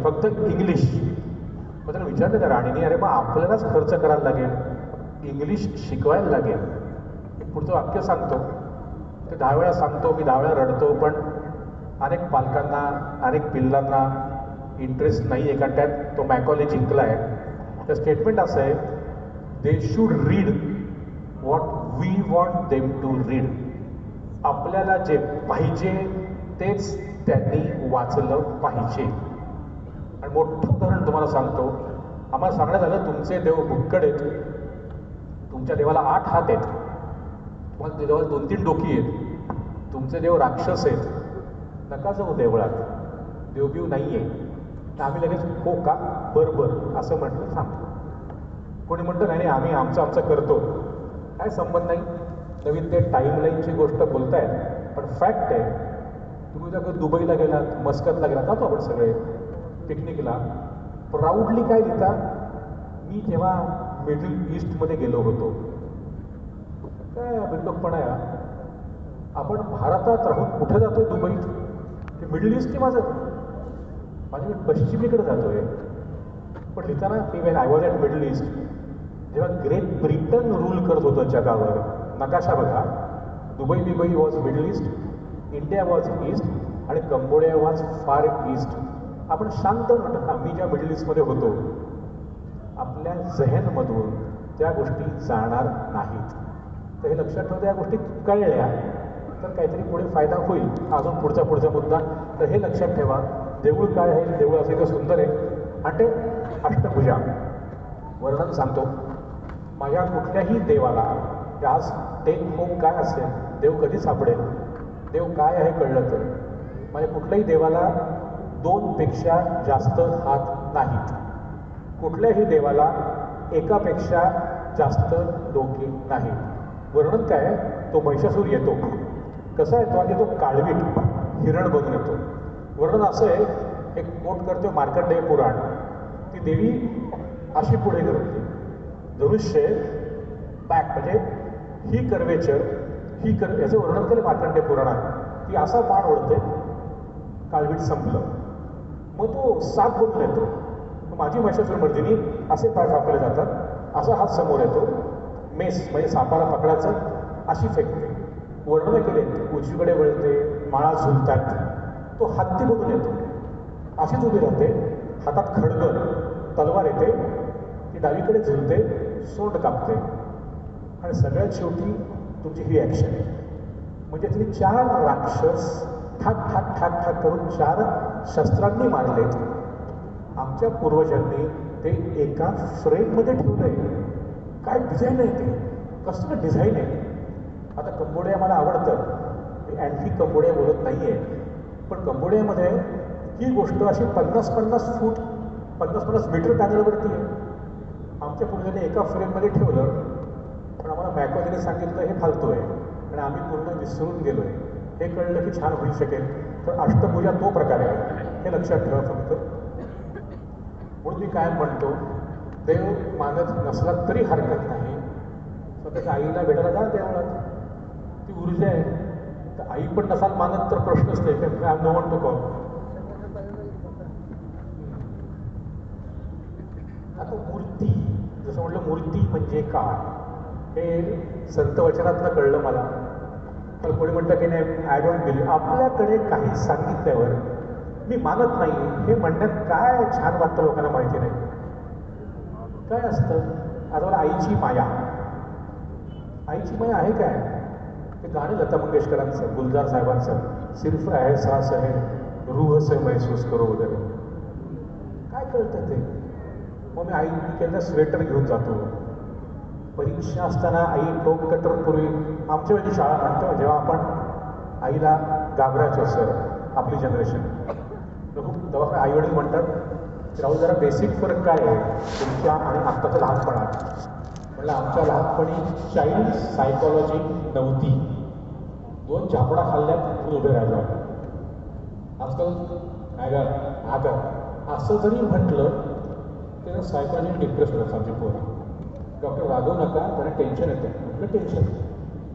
फक्त इंग्लिश. मग त्याला विचारलं त्या राणीने, अरे मग आपल्यालाच खर्च करायला लागेल, इंग्लिश शिकवायला लागेल. एक पुढचं वाक्य सांगतो, ते 10 वेळा सांगतो, मी 10 वेळा रडतो, पण अनेक पालकांना, अनेक पिल्लांना इंटरेस्ट नाही आहे, कारण त्यात तो मॅकॉले जिंकला आहे. तर स्टेटमेंट असं आहे, they should read what we want them to read. आपल्याला जे पाहिजे तेच त्यांनी वाचलं पाहिजे. आणि मोठं उदाहरण तुम्हाला सांगतो, आम्हाला सांगण्यात आलं तुमचे देव भुक्कड आहेत, तुमच्या देवाला 8 हात आहेत, तुम्हाला देवाला 2-3 डोकी आहेत, तुमचे देव राक्षस आहेत, नका जाऊ देवळात, देवबीव नाही आहे. तर आम्ही लगेच हो का, बरं असं म्हटलं सांगतो. कोणी म्हणतं नाही आम्ही आमचं करतो. काय संबंध नाही. नवीन ते टाईमलाईनची गोष्ट बोलतायत, पण फॅक्ट आहे, तुम्ही जर दुबईला गेलात, मस्कतला गेलात, जातो आपण सगळे पिकनिकला, प्राऊडली काय लिहिता, मी जेव्हा मिडल ईस्टमध्ये गेलो होतो. काय बिंडोकपणा आहे. आपण भारतात राहून कुठे जातोय दुबईत, ते मिडल ईस्ट की माझं मी पश्चिमेकडे जातोय. पण लिहिताना की when I was at middle east, जेव्हा ग्रेट ब्रिटन रूल करत होतं जगावर, नकाशा बघा, Dubai was middle east, India was east, आणि कंबोडिया वॉज फार ईस्ट. आपण शांत म्हणतो, मी ज्या मिडल ईस्टमध्ये होतो, आपल्या जहनमधून त्या गोष्टी जाणार नाहीत. तर हे लक्षात ठेवता या गोष्टी कळल्या तर काहीतरी पुढे फायदा होईल. अजून पुढचा मुद्दा. तर हे लक्षात ठेवा, देऊळ काय आहे, देऊळ असं इतकं सुंदर आहे आणि ते अष्टभुजा. वर्णन सांगतो, माझ्या कुठल्याही देवाला आज टेक होम काय असेल, देव कधी सापडेल, देव काय आहे कळलं तर माझ्या कुठल्याही देवाला 2 पेक्षा जास्त हात नाहीत. कुठल्याही देवाला एकापेक्षा जास्त डोके नाहीत. वर्णन काय, तो महिषासूर येतो. कसा येतो आणि तो काळवीट हिरण बघून येतो. वर्णन असं आहे, एक कोट करतो मार्कंडेय पुराण. ती देवी अशी पुढे करते, धनुष्य बॅक म्हणजे ही कर्वेचर याचं वर्णन केलं मार्कंडेय पुराणात. ती असा बाण ओढते, काळवीट संपलं. मग तो साप बघून येतो. माझी महिषासूर मर्दिनी असे पाय वापरले जातात, असा हात समोर येतो, मेस म्हणजे सापाला पकडायचं, अशी फेकते. वर्णन केले, उजवीकडे वळते, माळा झुलतात. तो हत्ती बघून येतो, अशीच उभी राहते, हातात खडगर तलवार येते, ती डावीकडे झुलते, सोंड कापते आणि सगळ्यात शेवटी तुमची ही ॲक्शन आहे. म्हणजे तुम्ही 4 राक्षस ठाक ठाक ठाक ठाक करून 4 शस्त्रांनी मारलेत. आमच्या पूर्वजांनी ते एका फ्रेममध्ये ठेवलंय. काय डिझाईन आहे ते, कसलं डिझाईन आहे. आता कंबोडिया मला आवडतं, मी अँटी कंबोडिया बोलत नाही आहे, पण कंबोडियामध्ये ही गोष्ट अशी 50-50 फूट 50-50 मीटर पॅनलवरती आहे. आमच्या पूर्वजांनी एका फ्रेममध्ये ठेवलं, पण आम्हाला मॅकॉजीने सांगितलं हे फालतू आहे आणि आम्ही पूर्ण विसरून गेलो आहे. हे कळलं की छान होऊ शकेल. तर अष्टभुजा तो प्रकार आहे, हे लक्षात ठेवा फक्त. म्हणून मी काय म्हणतो, देव मानत नसला तरी हरकत नाही. स्वतःच्या आईला भेटायला जा देवळात, ती ऊर्जा आहे. तर आई पण नसाल मानत तर प्रश्नच नाही. I know one two call. आता मूर्ती, जसं म्हटलं मूर्ती म्हणजे काय, हे संत वचनातनं कळलं मला. तर कोणी म्हटलं की नाही, आय डोंट बिलीव्ह. आपल्याकडे काही सांगितल्यावर मी मानत नाही हे म्हणण्यात काय छान वाटतं लोकांना माहिती नाही. काय असतं, आता मला आईची माया आहे काय, ते गाणं लता मंगेशकरांचं, गुलजार साहेबांचं, सिर्फ एहसास है रूह से महसूस करो वगैरे. काय कळतं ते. मग मी आई केलं स्वेटर घेऊन जातो. परीक्षा असताना आई टोक कटरपूर्वी आमच्या वेळी शाळा म्हणतो, जेव्हा आपण आईला घाबरायचो सर, आपली जनरेशन. तेव्हा आई वडील म्हणतात, राहुल जरा बेसिक फरक काय आहे तुमच्या आणि आत्ताच्या लहानपणात. म्हटलं आमच्या लहानपणी चाइल्ड सायकॉलॉजी नव्हती. 2 झापडा खाल्ल्यात म्हणून उभे राहिलो. आजकाल काय गा हा का असं जरी म्हटलं तर सायकॉलॉजी डिप्रेस होतात आमची पोरं. डॉक्टर रागवू नका, त्यांना टेन्शन येतं. म्हटलं टेन्शन.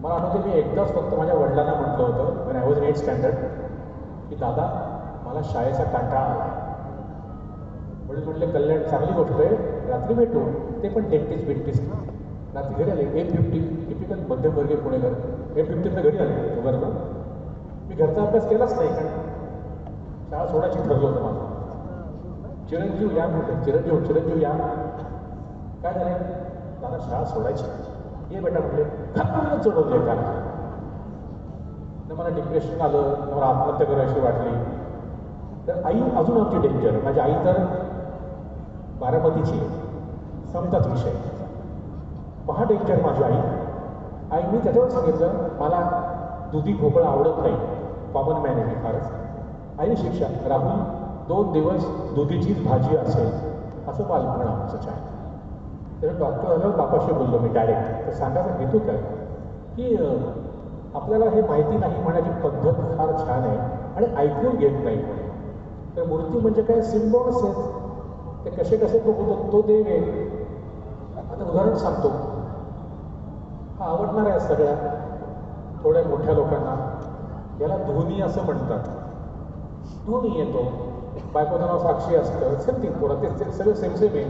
मला आठवतं मी एकदाच फक्त माझ्या वडिलांना म्हटलं होतं, when I was in 8th standard, की दादा मला शाळेचा कंटाळा आला. वडील म्हटले कल्याण चांगली गोष्ट आहे, रात्री भेटू. ते पण डेंटिस्ट रात्री घरी आले. 8:50 टिपिकल मध्यमवर्गीय पुणेकर. 8:50 घरी आले बरोबर. मी घरचा अभ्यास केलाच नाही, कारण शाळा सोडायची ठरलं होतं माझं. चिरंजीव या म्हटलं, चिरंजीव या. काय झालं, दादा शाळा सोडायची. ये बेटा म्हटले, खात चढवले का. मला डिप्रेशन आलं, मला आत्महत्या करायची वाटली. तर आई अजून आमची डेंजर. माझी आई तर बारामतीची आहे, संपतात विषय. पहा डेंजर माझी आई. मी त्याच्यावर सांगितलं, मला दुधी भोपळा आवडत नाही, कॉमन मॅन आहे फारच. आईने शिक्षा, राहुल 2 दिवस दुधीचीच भाजी असेल असं बालपण आमचं छान. तर डॉक्टर झाल्यावर बापाशी बोललो मी डायरेक्ट. तर सांगायचा हेतू काय, की आपल्याला हे माहिती नाही म्हणायची पद्धत फार छान आहे आणि ऐकून घेत नाही. तर मूर्ती म्हणजे काय, सिम्बॉल्स आहेत, ते कसे बघतो तो देव आहे. आता उदाहरण सांगतो, हा आवडणार आहे सगळ्या थोड्या मोठ्या लोकांना. याला धोनी असं म्हणतात. धोनी येतो, बायकोचं नाव साक्षी असतं, सेम पोरा ते सगळं सेम आहे.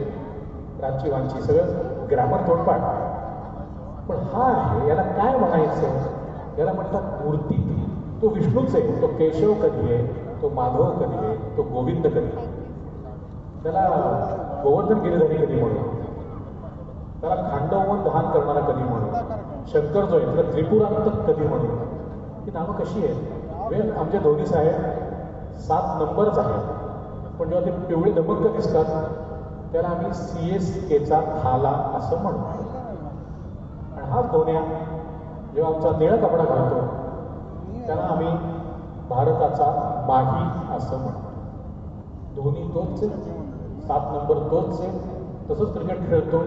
रांची वांची सगळं ग्रॅमर तोडपाठ. पण हा आहे, याला काय म्हणायचं, याला म्हणतात मूर्ती. तो विष्णूच आहे. तो केशव कधी आहे, तो माधव कधी आहे, तो गोविंद कधी आहे. त्याला गोवर्धन गिरिधारी कधी म्हणू, त्याला खांडववन धान करणारा कधी म्हणू, शंकर जो आहे त्याला त्रिपुरांतक कधी म्हणू. ही नावं कशी आहेत? वेळ आमचे दोन्ही साहेब 7 नंबरच आहेत, पण जेव्हा ते पिवळे धमक्क दिसतात त्याला आम्ही CSKचा थाला असं म्हणतो. आणि हा धोन्या जेव्हा आमचा निळा कपडा घालतो त्याला आम्ही भारताचा माही असं म्हणतो. धोनी तोच आहे, 7 नंबर तोच आहे. तसंच क्रिकेट खेळतो.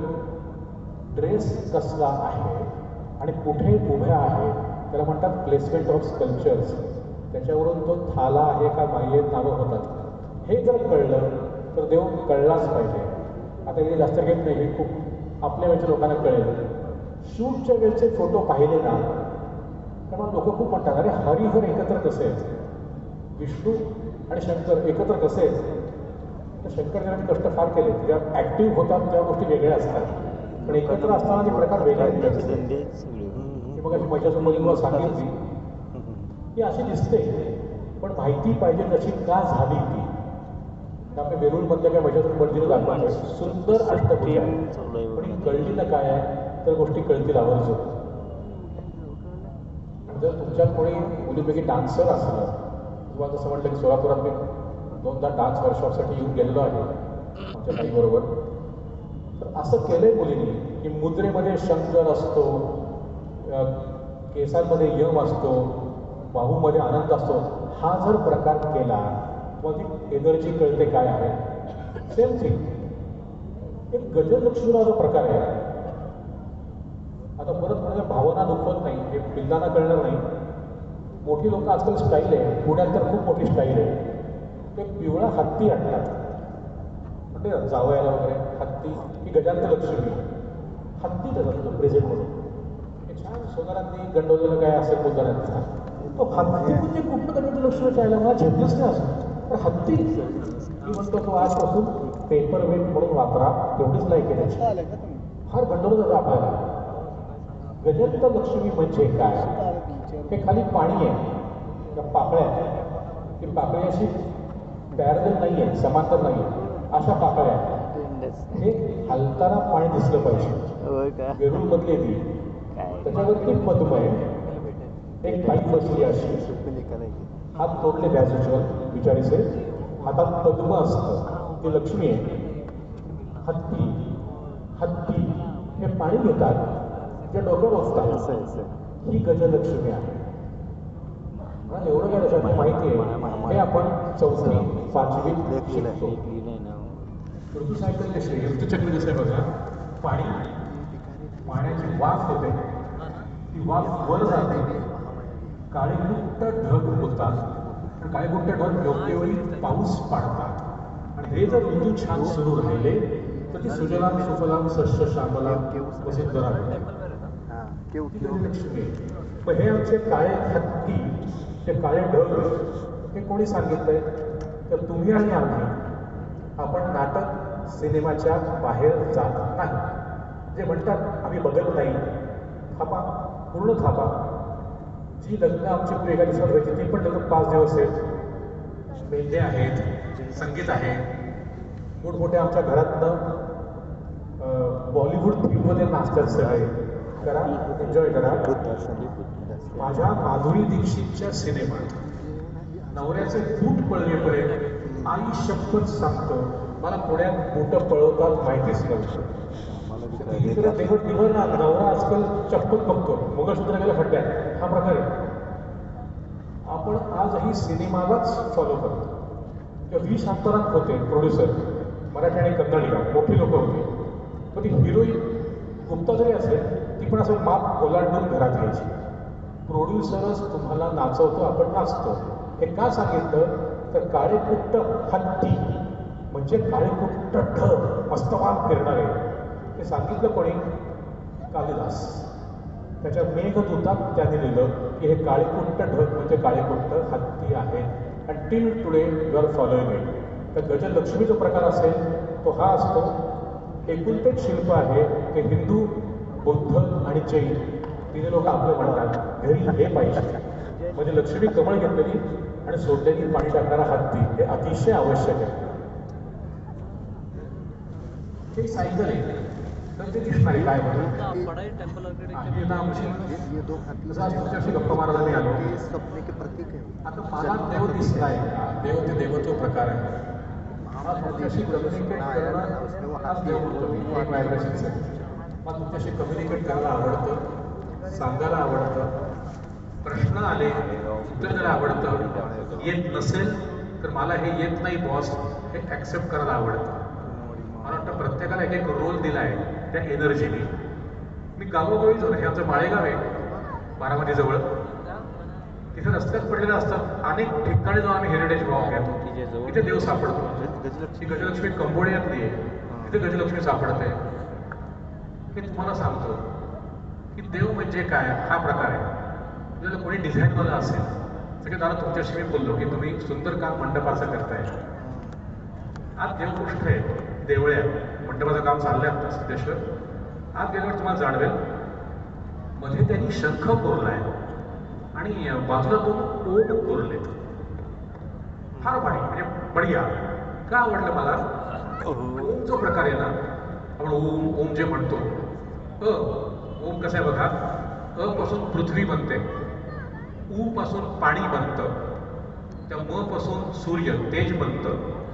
ड्रेस कसला आहे आणि कुठे उभ्या आहे त्याला म्हणतात प्लेसमेंट ऑफ स्कल्पचर्स. त्याच्यावरून तो थाला आहे का माही नावं होतात. हे जर कळलं तर देव कळलाच पाहिजे. आता इथे जास्त घेत नाही, हे खूप आपल्या वेळच्या लोकांना कळेल. शूटच्या वेळचे फोटो पाहिले ना तेव्हा लोक खूप म्हणतात अरे हरिहर एकत्र कसे आहेत, विष्णू आणि शंकर एकत्र कसे आहेत. तर शंकर जरा कष्ट फार केले. जेव्हा ॲक्टिव्ह होतात तेव्हा गोष्टी वेगळ्या असतात, पण एकत्र असताना ते प्रकार वेगळे असतात. मग अशी माझ्यासमोर तुम्हाला सांगितली की अशी दिसते, पण माहिती पाहिजे कशी का झाली ती. आपल्या वेरूळमधल्या काय माझ्यासमोर मंदिरं दाखवतो सुंदर अष्टभुजा, पण ही कळलेलं काय आहे तर गोष्टी कळतील आवर्जून. जर तुमच्यात कोणी मुलीपैकी डान्सर असलं, किंवा जसं म्हटलं की सोलापुरात मी 2दा डान्स वर्कशॉपसाठी येऊन गेलेलो आहे आमच्या ताईबरोबर, तर असं केलंय मुलींनी की मुद्रेमध्ये शंकर असतो, केसांमध्ये यम असतो, बाहूमध्ये आनंद असतो. हा जर प्रकार केला किंवा ती एनर्जी कळते काय आहे. सेम थिंग एक गजलक्ष्मीला जो प्रकार आहे. आता परत म्हणजे भावना दुखवत नाही, हे पिल्लांना कळणार नाही. मोठी लोक आजकाल स्टाईल आहे, पुण्यात तर खूप मोठी स्टाईल आहे. ते पिवळा हत्ती आणतात म्हणजे जावयाला वगैरे. हत्ती ही गजांत लक्ष्मी, हत्ती त्याचा प्रेझेंट म्हणून हे छान सोनारांनी गंडवलेलं काय असेल बोलताना तो हत्ती म्हणजे कुठलं गजांत लक्ष्मी चायला मला झेपलंच नाही असं. तर हत्ती मी म्हणतो तो आजपासून पेपर वेट म्हणून वापरा, तेवढीच लायक आहे त्याची. फार गंडवलं जातं आपल्याला. गजंत लक्ष्मी म्हणजे काय? हे खाली पाणी आहे, त्या पाकळ्या, ती पाकळी अशी पॅरल नाही आहे, समांतर नाही आहे, अशा पाकळ्या. हे हलताना पाणी दिसलं पाहिजे. वेरूळमधली ती, त्याच्यावरती पद्म आहे, एक बाई बसली अशी, हात तोडले बॅजूच्यावर बिचारीचे, हातात पद्म असतं, ती लक्ष्मी आहे. हत्ती हत्ती हे पाणी घेतात, जे डोकं बसतात, ही गजलक्ष्मी आहे. एवढं काय त्याच्यात माहिती आहे. हे आपण 4वी 5वी शिकतो. ऋतुसायकल कशी आहे, ऋतुचक्र कसं आहे बघा. पाण्याची वाफ होते, ती वाफ वर जाते, काळीकुट्ट ढग होतात, काळीकुट्ट ढग योग्य वेळी पाऊस पाडतात. आणि हे जर ऋतू छान सुरू राहिले तर ती सुजलाम सुफलाम सस्य श्यामलाम वसिंध राहते. पण हे आमचे काळे हत्ती, ते काळे ढग, हे कोणी सांगितलंय तर तुम्ही आणि आम्ही. आपण नाटक सिनेमाच्या बाहेर जात नाही. जे म्हणतात आम्ही बघत नाही, थापा, पूर्ण थापा. जी लग्न आमची पूर्वी एका दिवसात व्हायची ती पण लग्न 5 दिवस आहेत. मेंढे आहेत, संगीत आहे, मोठमोठ्या आमच्या घरातनं बॉलिवूड फिल्ममध्ये नाचतात सगळे. करा, एन्जॉय करा. माझ्या माधुरी दीक्षितच्या सिनेमात नवऱ्याचे बूट पळवेपर्यंत आई शपथ सांगतो मला पुण्यात बूट पळवतात माहितीच नव्हतं. नवरा आजकाल चप्पल बघतो, मंगळसूत्र गेलं खड्ड्यात, हा प्रकार आहे. आपण आजही सिनेमालाच फॉलो करतो. किंवा 20 अंतरात होते प्रोड्युसर, मराठी आणि कन्नडिगा मोठी लोक होती. पण ती हिरोईन गुप्ता जरी असेल ती पण असं माप ओलांडून घरात यायची. प्रोड्युसरच तुम्हाला नाचवतो, आपण नाचतो. हे का सांगितलं तर काळेकुट्ट हत्ती म्हणजे काळेकुट्ट ढग मस्तवान फिरणारे. हे सांगितलं कोणी? कालिदास. त्याच्या मेघदूतात त्याने लिहिलं की हे काळेकुट्ट ढग म्हणजे काळेकुट्ट हत्ती आहे. And till today you are following it. तर गजलक्ष्मी जो प्रकार असेल तो हा असतो. एकुलतेच शिल्प आहे ते हिंदू, बौद्ध आणि जैन तिने लोक आपलं म्हणतात. घरी हे पाहिजे म्हणजे लक्ष्मी कमळ घेतलेली आणि सोडलेली पाणी टाकणारा हत्ती हे अतिशय आवश्यक आहे. हे सायकल आहे. तर ते दिसणारे काय तुमच्याशी गप्पा मारायला मी आलो आता मला देव दिसलाय देव ते देवत्व प्रकार आहे तुमच्याशी कम्युनिकेट करणं हाच देव म्हणतो मी एक व्हायब्रेशनचं मला तुमच्याशी कम्युनिकेट करायला आवडतं सांगायला आवडतं प्रश्न आले उत्तर द्यायला आवडतं येत नसेल तर मला हे येत नाही बॉस हे ॲक्सेप्ट करायला आवडतं मला वाटतं प्रत्येकाला एक एक रोल दिला आहे त्या एनर्जीने मी गावोगावी जाऊन हे आमचं माळेगाव आहे बारामतीजवळ तिथे रस्त्यात पडलेलं असतात अनेक ठिकाणी जाऊन आम्ही हेरिटेज वॉक घेतो तिथे देव सापडतो ती गजलक्ष्मी कंबोडियातली आहे तिथे गजलक्ष्मी सापडते हे तुम्हाला सांगतो की देव म्हणजे काय हा प्रकार आहे जर कोणी डिझाईनवाला असेल सगळे दादा तुमच्याशी मी बोललो की तुम्ही सुंदर काम मंडपाचं करताय आज देवगोष्ठ आहे देवळ्या मंडपाचं काम चाललंय आता सिद्धेश्वर आज गेल्यावर तुम्हाला जाणवेल मध्ये त्यांनी शंख कोरलाय आणि बाजूला दोन ओम कोरले फार भारी म्हणजे बढिया का आवडलं मला ओम जो प्रकार आहे ना आपण ओम ओम जे म्हणतो ओम कसं आहे बघा पासून पृथ्वी बनते ऊ पासून पाणी बनतं त्या म पासून सूर्य तेज बनतं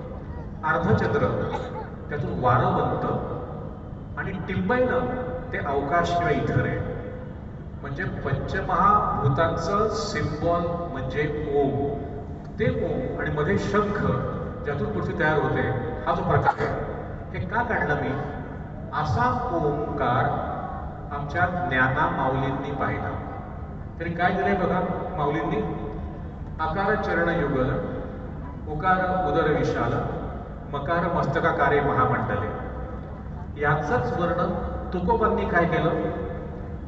अर्धचंद्र त्यातून वारं बनतं आणि टिंबाईनं ते अवकाश किंवा इथर आहे म्हणजे पंचमहाभूतांचं सिम्बॉल म्हणजे ओम ते ओम आणि मध्ये शंख ज्यातून पृथ्वी तयार होते हा जो प्रकार आहे हे का काढलं मी असा ओंकार आमच्या ज्ञाना माऊलींनी पाहिला तरी काय दिलंय बघा माऊलींनी आकार चरण युगल उकार उदर विशाल मकार मस्तकाकारे महामंडले याचंच वर्णन तुकोबांनी काय केलं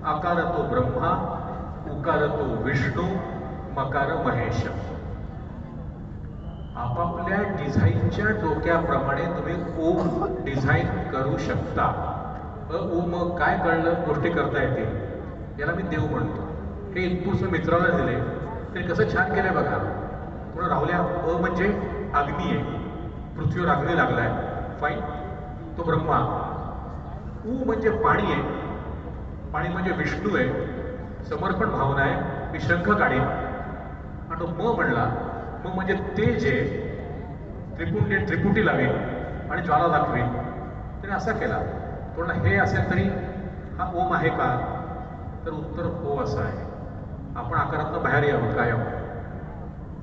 आकार तो ब्रह्मा उकार तो विष्णू मकार महेश आपापल्या डिझाईनच्या डोक्याप्रमाणे तुम्ही ओम डिझाईन करू शकता ओम काय कळलं गोष्टी करता येतील याला मी देव म्हणतो हे इनपुट्स मित्राला दिले ते कसं छान केलंय बघा थोडं राहुल्या म्हणजे अग्नी आहे पृथ्वीवर अग्नी लागलाय फाईन तो ब्रह्मा ऊ म्हणजे पाणी आहे पाणी म्हणजे विष्णू आहे समर्पण भावना आहे मी शंख काढीन आणि तो म म्हणला मग म्हणजे तेज आहे त्रिपुटी लावेल आणि ज्वाला दाखवेल त्याने असा केला थोडा हे असेल तरी हा ओम आहे का तर उत्तर हो असं आहे आपण आकारातनं बाहेर यावं कायम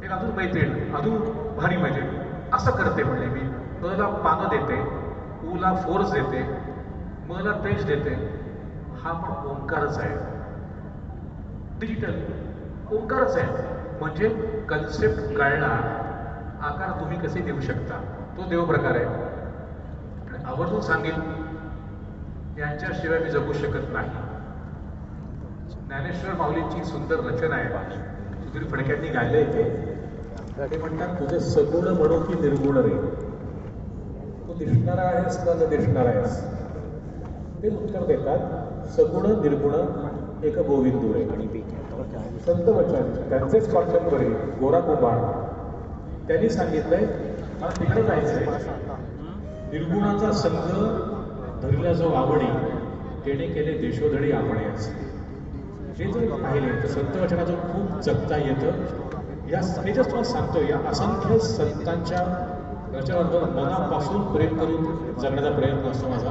एक अजून मैत्रीण अजून भारी मैत्रीण असं करते म्हणजे मी मला पानं देते ऊला फोर्स देते मला तेज देते हा पण ओंकारच आहे डिजिटल ओंकारच आहे म्हणजे कन्सेप्ट कळला आकार तुम्ही कसे देऊ शकता तो देव प्रकार आहे आवर्जून सांगेल यांच्याशिवाय मी जगू शकत नाही ज्ञानेश्वर माऊलींची सुंदर रचना आहे सुधीर फडक्यांनी गायले ते म्हणतात तुझे सगुण म्हणू की निर्गुण रे तू दिसणारा आहेस का न दिसणार आहेस ते उत्तर देतात सगुण निर्गुण एक गोविंदू रे संत वचन त्यांचेच कॉन्टेम्पररी गोरा कुंभार त्यांनी सांगितलंय मला तिकडे जायचंय निर्गुणाचा संघ धरला जो आवडी तेने केले देशोधडी आपणेच हे जर पाहिले तर संत वचनाचं खूप जगता येतं या मी जस्ट तुम्हाला सांगतो या असंख्य संतांच्या रचनांवर मनापासून प्रेम करून जगण्याचा प्रयत्न असतो माझा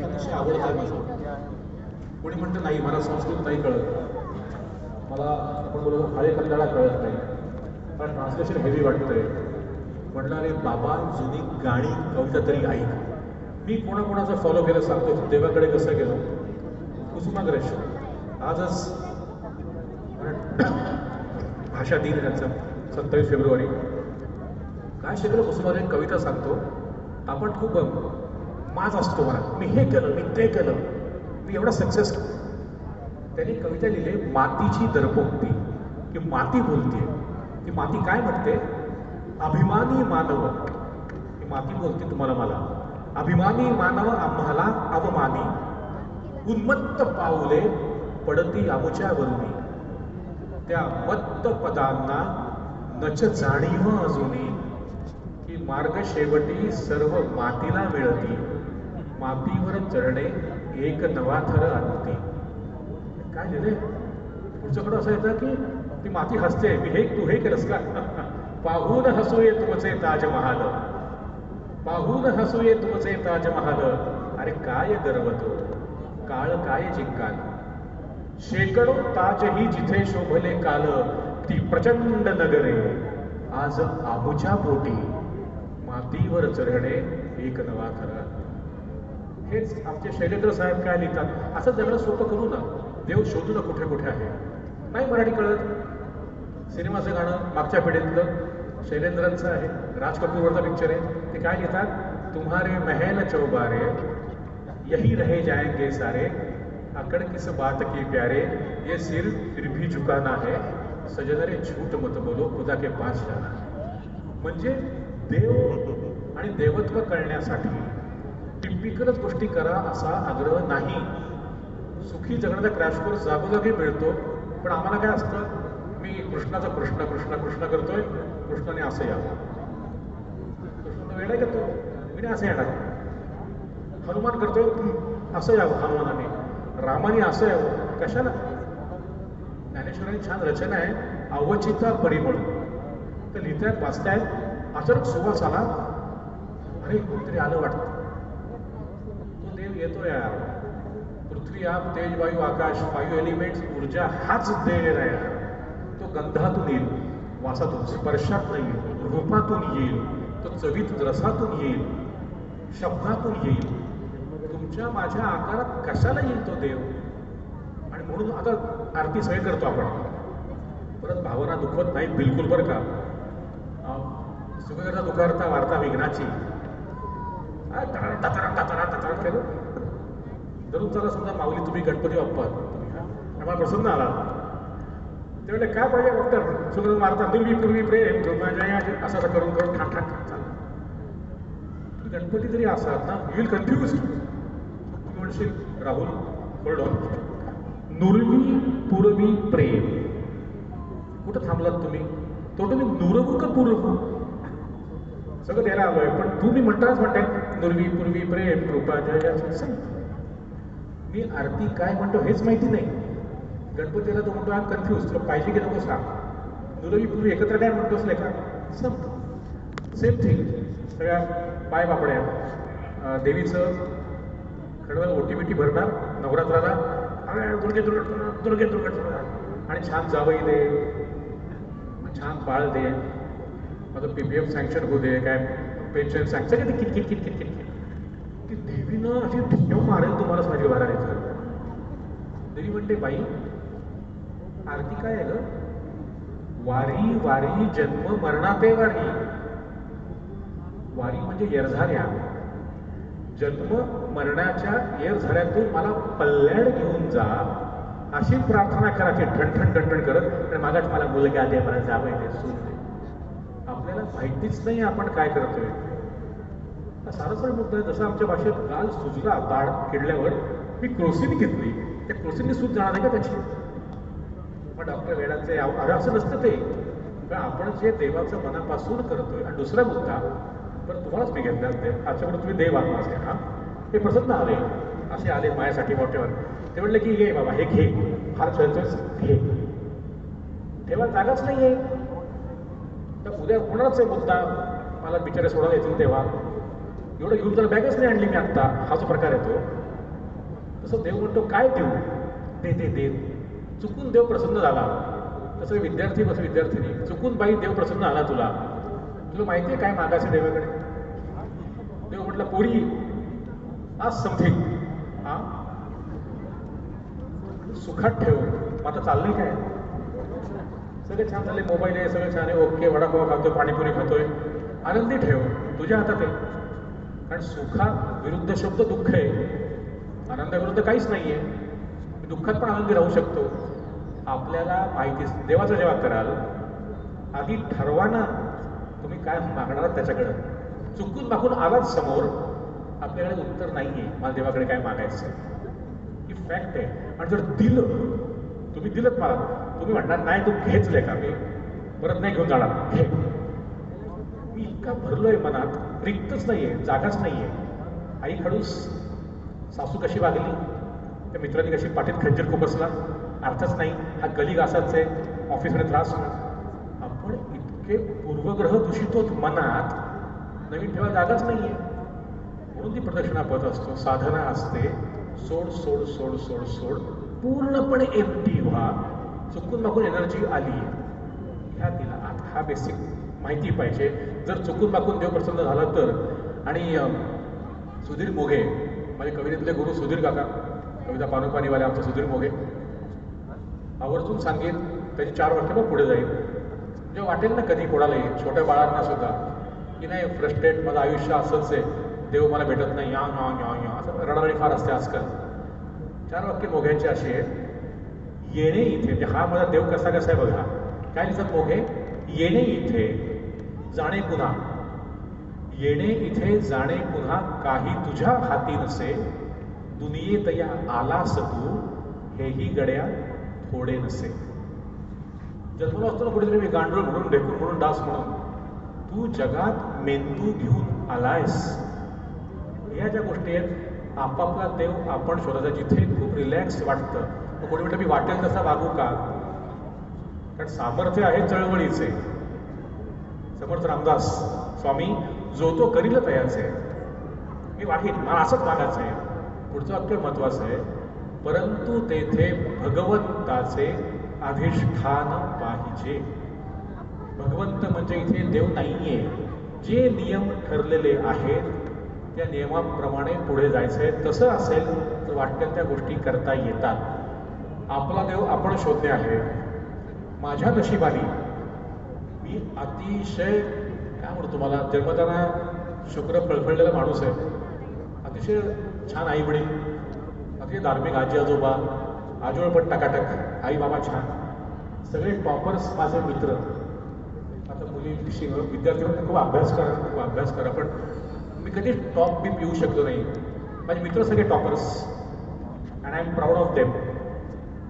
अतिशय आवड आहे माझं कोणी म्हणतं नाही मला संस्कृत नाही कळत मला आपण बोलतो हळे कंटाळा कळत नाही मला ट्रान्सलेशन हेवी वाटतंय म्हटलं अरे बाबा जुनी गाणी कविता तरी ऐक मी कोणाकोणाचं फॉलो केलं सांगतो देवाकडे कसं गेलो कुसुमाग्रज आजच भाषा दिन त्यांचा 27 फेब्रुवारी काय शिकलो कुसुमाग्रज कविता सांगतो आपण खूप माज असतो मला मी हे केलं मी ते केलं मी एवढा सक्सेस त्यांनी कविता लिहिली मातीची दर्पोक्ती की माती बोलते ती माती काय म्हणते अभिमानी मानव ही माती बोलते तुम्हाला मला अभिमानी मानव आम्हाला अवमानी उन्मत्त पाऊले पडती आमुच्या वरुणी त्या मत्त पदांना नच जाणीव अजूनी की मार्ग शेवटी सर्व मातीला मिळती मातीवर चढणे एक नवा थर आणते. काय लिहिले पुढच्याकडं असं येतं की ती माती हसते, मी हे तू हे केलंस का? पाहून हसूये तुमचे ताजमहाल, पाहून हसूये तुमचे ताजमहाल. अरे काय गर्वतो काळ काय जिंकाल, शेकडो ताजही जिथे शोभले काल, ती प्रचंड नगरे आज आबूच्या पोटी, मातीवर चढणे एक नवा थर. हेच आमचे शैलेंद्र साहेब काय लिहितात, असं जगणं सोपं करू ना, देव शोधू ना कुठे कुठे आहे. नाही मराठी कळत. सिनेमाचं गाणं मागच्या पिढीतलं शैलेंद्रांचं आहे, राज कपूरवरचा पिक्चर आहे. ते काय लिहितात, तुम्हारे महल चौबारे यही रहे जाएंगे सारे, अकड़ किस बात की प्यारे, ये सिर फिर भी झुकाना है, सजनरे झूठ मत बोलो खुदा के पास जाना. म्हणजे देव आणि देवत्व कळण्यासाठी टिपिकलच गोष्टी करा असा आग्रह नाही. सुखी जगण्याचा क्रॅश कोर्स जागोजागी मिळतो, पण आम्हाला काय असतं, मी कृष्णाचा कृष्ण कृष्ण कृष्ण करतोय, कृष्णाने असं यावं, कृष्ण वेळा करतो, मी असं येणार. हनुमान करतोय, असं यावं हनुमानाने, रामाने असं यावं. कशाला? ज्ञानेश्वरांची छान रचना आहे, अवचिता परिमळ. तर लिहितायत वाचतायत, अचानक सुवास आला, अरे कोणतरी आलं वाटतं. तो देव येतो यार. पृथ्वी आप तेज वायू आकाश 5 एलिमेंट्स ऊर्जा हाच देव आहे. तो गंधातून येईल, वासातून, स्पर्शातून येईल, रूपातून येईल, तो चवीत रसातून येईल, शब्दातून येईल. तुमच्या माझ्या आकारात कशाला येईल तो देव? आणि म्हणून आता आरती सगळे करतो आपण, परत भावना दुखवत नाही बिलकुल बरं का. सुखकर्ता दुखारता वार्ता विघ्नाची केलं धरून चला. समजा माऊली तुम्ही गणपती बाप्पा, आम्हाला प्रसन्न आला, त्यावेळेला काय पाहिजे डॉक्टर? सुगंध मारता पूर्वी पूर्वी प्रेम असं असं करून करून ठाक ठाक चाललं. तुम्ही गणपती जरी असाल ना, यू विल कन्फ्यूज. तुम्ही म्हणशील राहुल होल्ड ऑन, नुरवी पूर्वी प्रेम, कुठं थांबलात तुम्ही? तो तुम्ही नुरवू का पूर्वू? सगळं द्यायला आलोय, पण तुम्ही म्हणताच म्हणताय नुरवी पूर्वी प्रेम कृपा जय. मी आरती काय म्हणतो हेच माहिती नाही. गणपतीला तो म्हणतो आम कन्फ्यूज, तुला पाहिजे की नको सांग. नुरवी पूर्वी एकत्र काय म्हणतोस नाही का? संपतो. Same thing. सगळ्या पाय बापड्या, देवीचं खडवळ ओटीबिटी भरणार नवरात्राला, दुर्गे दुर्गट दुर्गे दुर्गट, आणि छान जावई दे, छान बाळ दे, माझं PPF सँक्शन होऊ दे, काय पेन्शन सँक्शन, सगळं ते किटकिट किटकिट किटकिट. ती देवीनं अशी ठेव मारेल तुम्हाला माझी वारायचं. देवी म्हणते बाई आरती काय आहे ग? वारी वारी जन्म मरणाते वारी. वारी म्हणजे येरझाऱ्या, जन्म मरणाच्या येरझाऱ्यातून मला पल्ल्याड घेऊन जा अशी प्रार्थना करा की ठणठण ठणठण करत. आणि मागाच मला मुलगा दे, मला जावं दे, सून दे. आपल्याला माहितीच नाही आपण काय करतोय. सारं मुद्दा आहे. जसं आमच्या भाषेत गाल सुजला दाढ किडल्यावर मी क्रोसिन घेतली, त्या क्रोसिनने सूज जाणार आहे का त्याची? पण डॉक्टर वेळाचे असं नसतं ते. पण आपण जे देवाचं मनापासून करतोय. आणि दुसरा मुद्दा पण तुम्हालाच मी घेतला, आजच्याकडे तुम्ही देव आत्मा असे, हा हे प्रसन्न आले, असे आले माझ्यासाठी मोठेवर. ते म्हणले की ये बाबा हे घे, फार चळचळ घे, तेव्हा जागाच नाही आहे. तर उद्या होणारच आहे मुद्दा, मला बिचारे सोडायला येतील तेव्हा. एवढं घेऊन तर बॅगच नाही आणली मी आत्ता, हा जो प्रकार येतो. तसं देव म्हणतो काय देऊ? दे दे दे. चुकून देव प्रसन्न झाला. तसं विद्यार्थी बस विद्यार्थिनी, चुकून बाई देव प्रसन्न आला तुला, तुला माहिती आहे काय मागायचे देवाकडे? देव म्हटलं पोरी आज समथिंग, हा सुखात ठेव. आता चाललंय काय? सगळं छान झाले, मोबाईल आहे, सगळं छान आहे, ओके, वडापाव खातोय, पाणीपुरी खातोय, आनंदी ठेव, तुझ्या हातात आहे. कारण सुखा विरुद्ध शब्द दुःख आहे, आनंदाविरुद्ध काहीच नाहीये. दुःखात पण आनंदी राहू शकतो. आपल्याला माहितीच. देवाचं जेव्हा कराल आधी ठरवा ना तुम्ही काय मागणार त्याच्याकडं. चुकून मागून आलाच समोर, आपल्याकडे उत्तर नाहीये, मला देवाकडे काय मागायचं, ही फॅक्ट आहे. आणि जर दिलं, तुम्ही दिलंत मला, तुम्ही म्हणणार नाही तू घेच लेखा, मी परत नाही घेऊन जाणार, घे. मी इतका भरलोय मनात, रिक्तच नाहीये, जागाच नाहीये. आई खडूस सासू कशी वागली, त्या मित्रांनी कशी पाठीत खंजीर खुपसला, अर्थच नाही. हा गली घासाच आहे, ऑफिसमध्ये त्रास होणार. आपण इतके पूर्वग्रह दूषित होत मनात, नवीन ठेवा जागाच नाही आहे. म्हणून ती प्रदक्षिणा पद असतो, साधना असते. सोड सोड सोड सोड सोड, पूर्णपणे एम्प्टी व्हा. चुकून मागून एनर्जी आली ह्या तिला हा बेसिक माहिती पाहिजे. जर चुकून मागून देव प्रसन्न झाला तर. आणि सुधीर मोघे, माझे कवितेतले गुरु सुधीर काका, कविता पानोपानीवाले आमचे सुधीर मोघे, आवर्जून सांगेन त्याची 4 वाक्य मग पुढे जाईल. जेव्हा वाटेल ना कधी कोणालाही, छोट्या बाळांना सुद्धा, की नाही फ्रस्ट्रेट, माझं आयुष्य असंच आहे, देव मला भेटत नाही, या या या या असं रडारडी फार असते आजकाल. 4 वाक्य मोघ्यांची अशी आहेत. येणे इथे, म्हणजे हा माझा देव कसा कसा आहे बघा. काय लिहितात मोघे? येणे इथे जाणे पुन्हा, येणे इथे जाणे पुन्हा, काही तुझ्या हाती नसे, दुनियेत या आलास तू, हेही गड्या थोडे नसे. जन्मला असतो ना कुठेतरी मी गांडूळ म्हणून, ढेकून म्हणून, डास म्हणून, तू जगात मेंदू घेऊन आलायस. या ज्या गोष्टी आहेत, आपापला देव आपण शोधायचा. जिथे खूप रिलॅक्स वाटतं, मग कोणी म्हटलं मी वाटेल तसा वागू का, कारण सामर्थ्य आहे चळवळीचे. समर्थ रामदास स्वामी, जो तो करील तयाचे, मी वागेन, मला असंच वागायचं आहे. पुढचं वाक्य महत्वाचं आहे. परंतु तेथे भगवंताचे अधिष्ठान पाहिजे. भगवंत म्हणजे इथे देव नाहीये. जे नियम ठरलेले आहेत त्या नियमाप्रमाणे पुढे जायचंय. तसं असेल तर वाटतं त्या गोष्टी करता येतात. आपला देव आपण शोधणे आहे. माझ्या नशिबाने मी अतिशय काय म्हणतो, तुम्हाला जन्मताना शुक्र फळफळलेला माणूस आहे. अतिशय छान आई वडील, अतिशय धार्मिक आजी आजोबा, आजोळ पण टकाटक, आई बाबा छान, सगळे टॉपर्स माझे मित्र. आता मुली विद्यार्थी म्हणून खूप अभ्यास करा, पण मी कधी टॉप बी पिऊ शकलो नाही. माझे मित्र सगळे toppers and I am proud of them.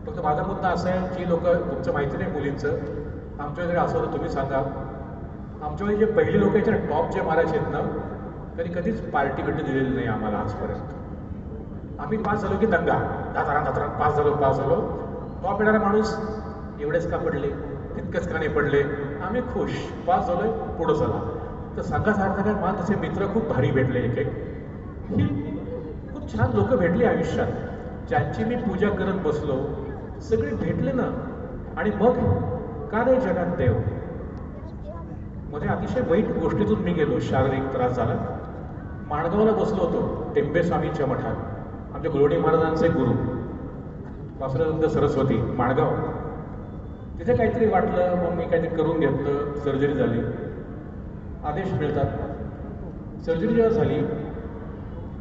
फक्त माझा मुद्दा असा आहे, जी लोक, तुमचं माहिती नाही मुलींचं, आमच्या वेळी असं होतं, तुम्ही सांगा, आमच्या वेळी जे पहिले लोक याच्या टॉप जे मारायचे आहेत ना, त्यांनी कधीच पार्टी बिर्टी दिलेली नाही आम्हाला आजपर्यंत. आम्ही पास झालो की दंगा, धातारा पास झालो. टॉप येणारा माणूस एवढेच का पडले, तितकेच का नाही पडले, आम्ही खुश, पास झालोय, पुढं झाला. तर सांगासारखं काय, मला तसे मित्र खूप भारी भेटले. एक खूप छान लोक भेटली आयुष्यात, ज्यांची मी पूजा करत बसलो, सगळे भेटले ना. आणि मग का नाही जगात देव. मध्ये अतिशय वाईट गोष्टीतून मी गेलो, शारीरिक त्रास झाला. माणगावला बसलो होतो टेंबे स्वामींच्या मठात, आमच्या गुरुडी महाराजांचे गुरु वासुदेवानंद सरस्वती, माणगाव. तिथे काहीतरी वाटलं, मग मी काहीतरी करून घेतलं, सर्जरी झाली. आदेश मिळतात. सर्जरी जेव्हा झाली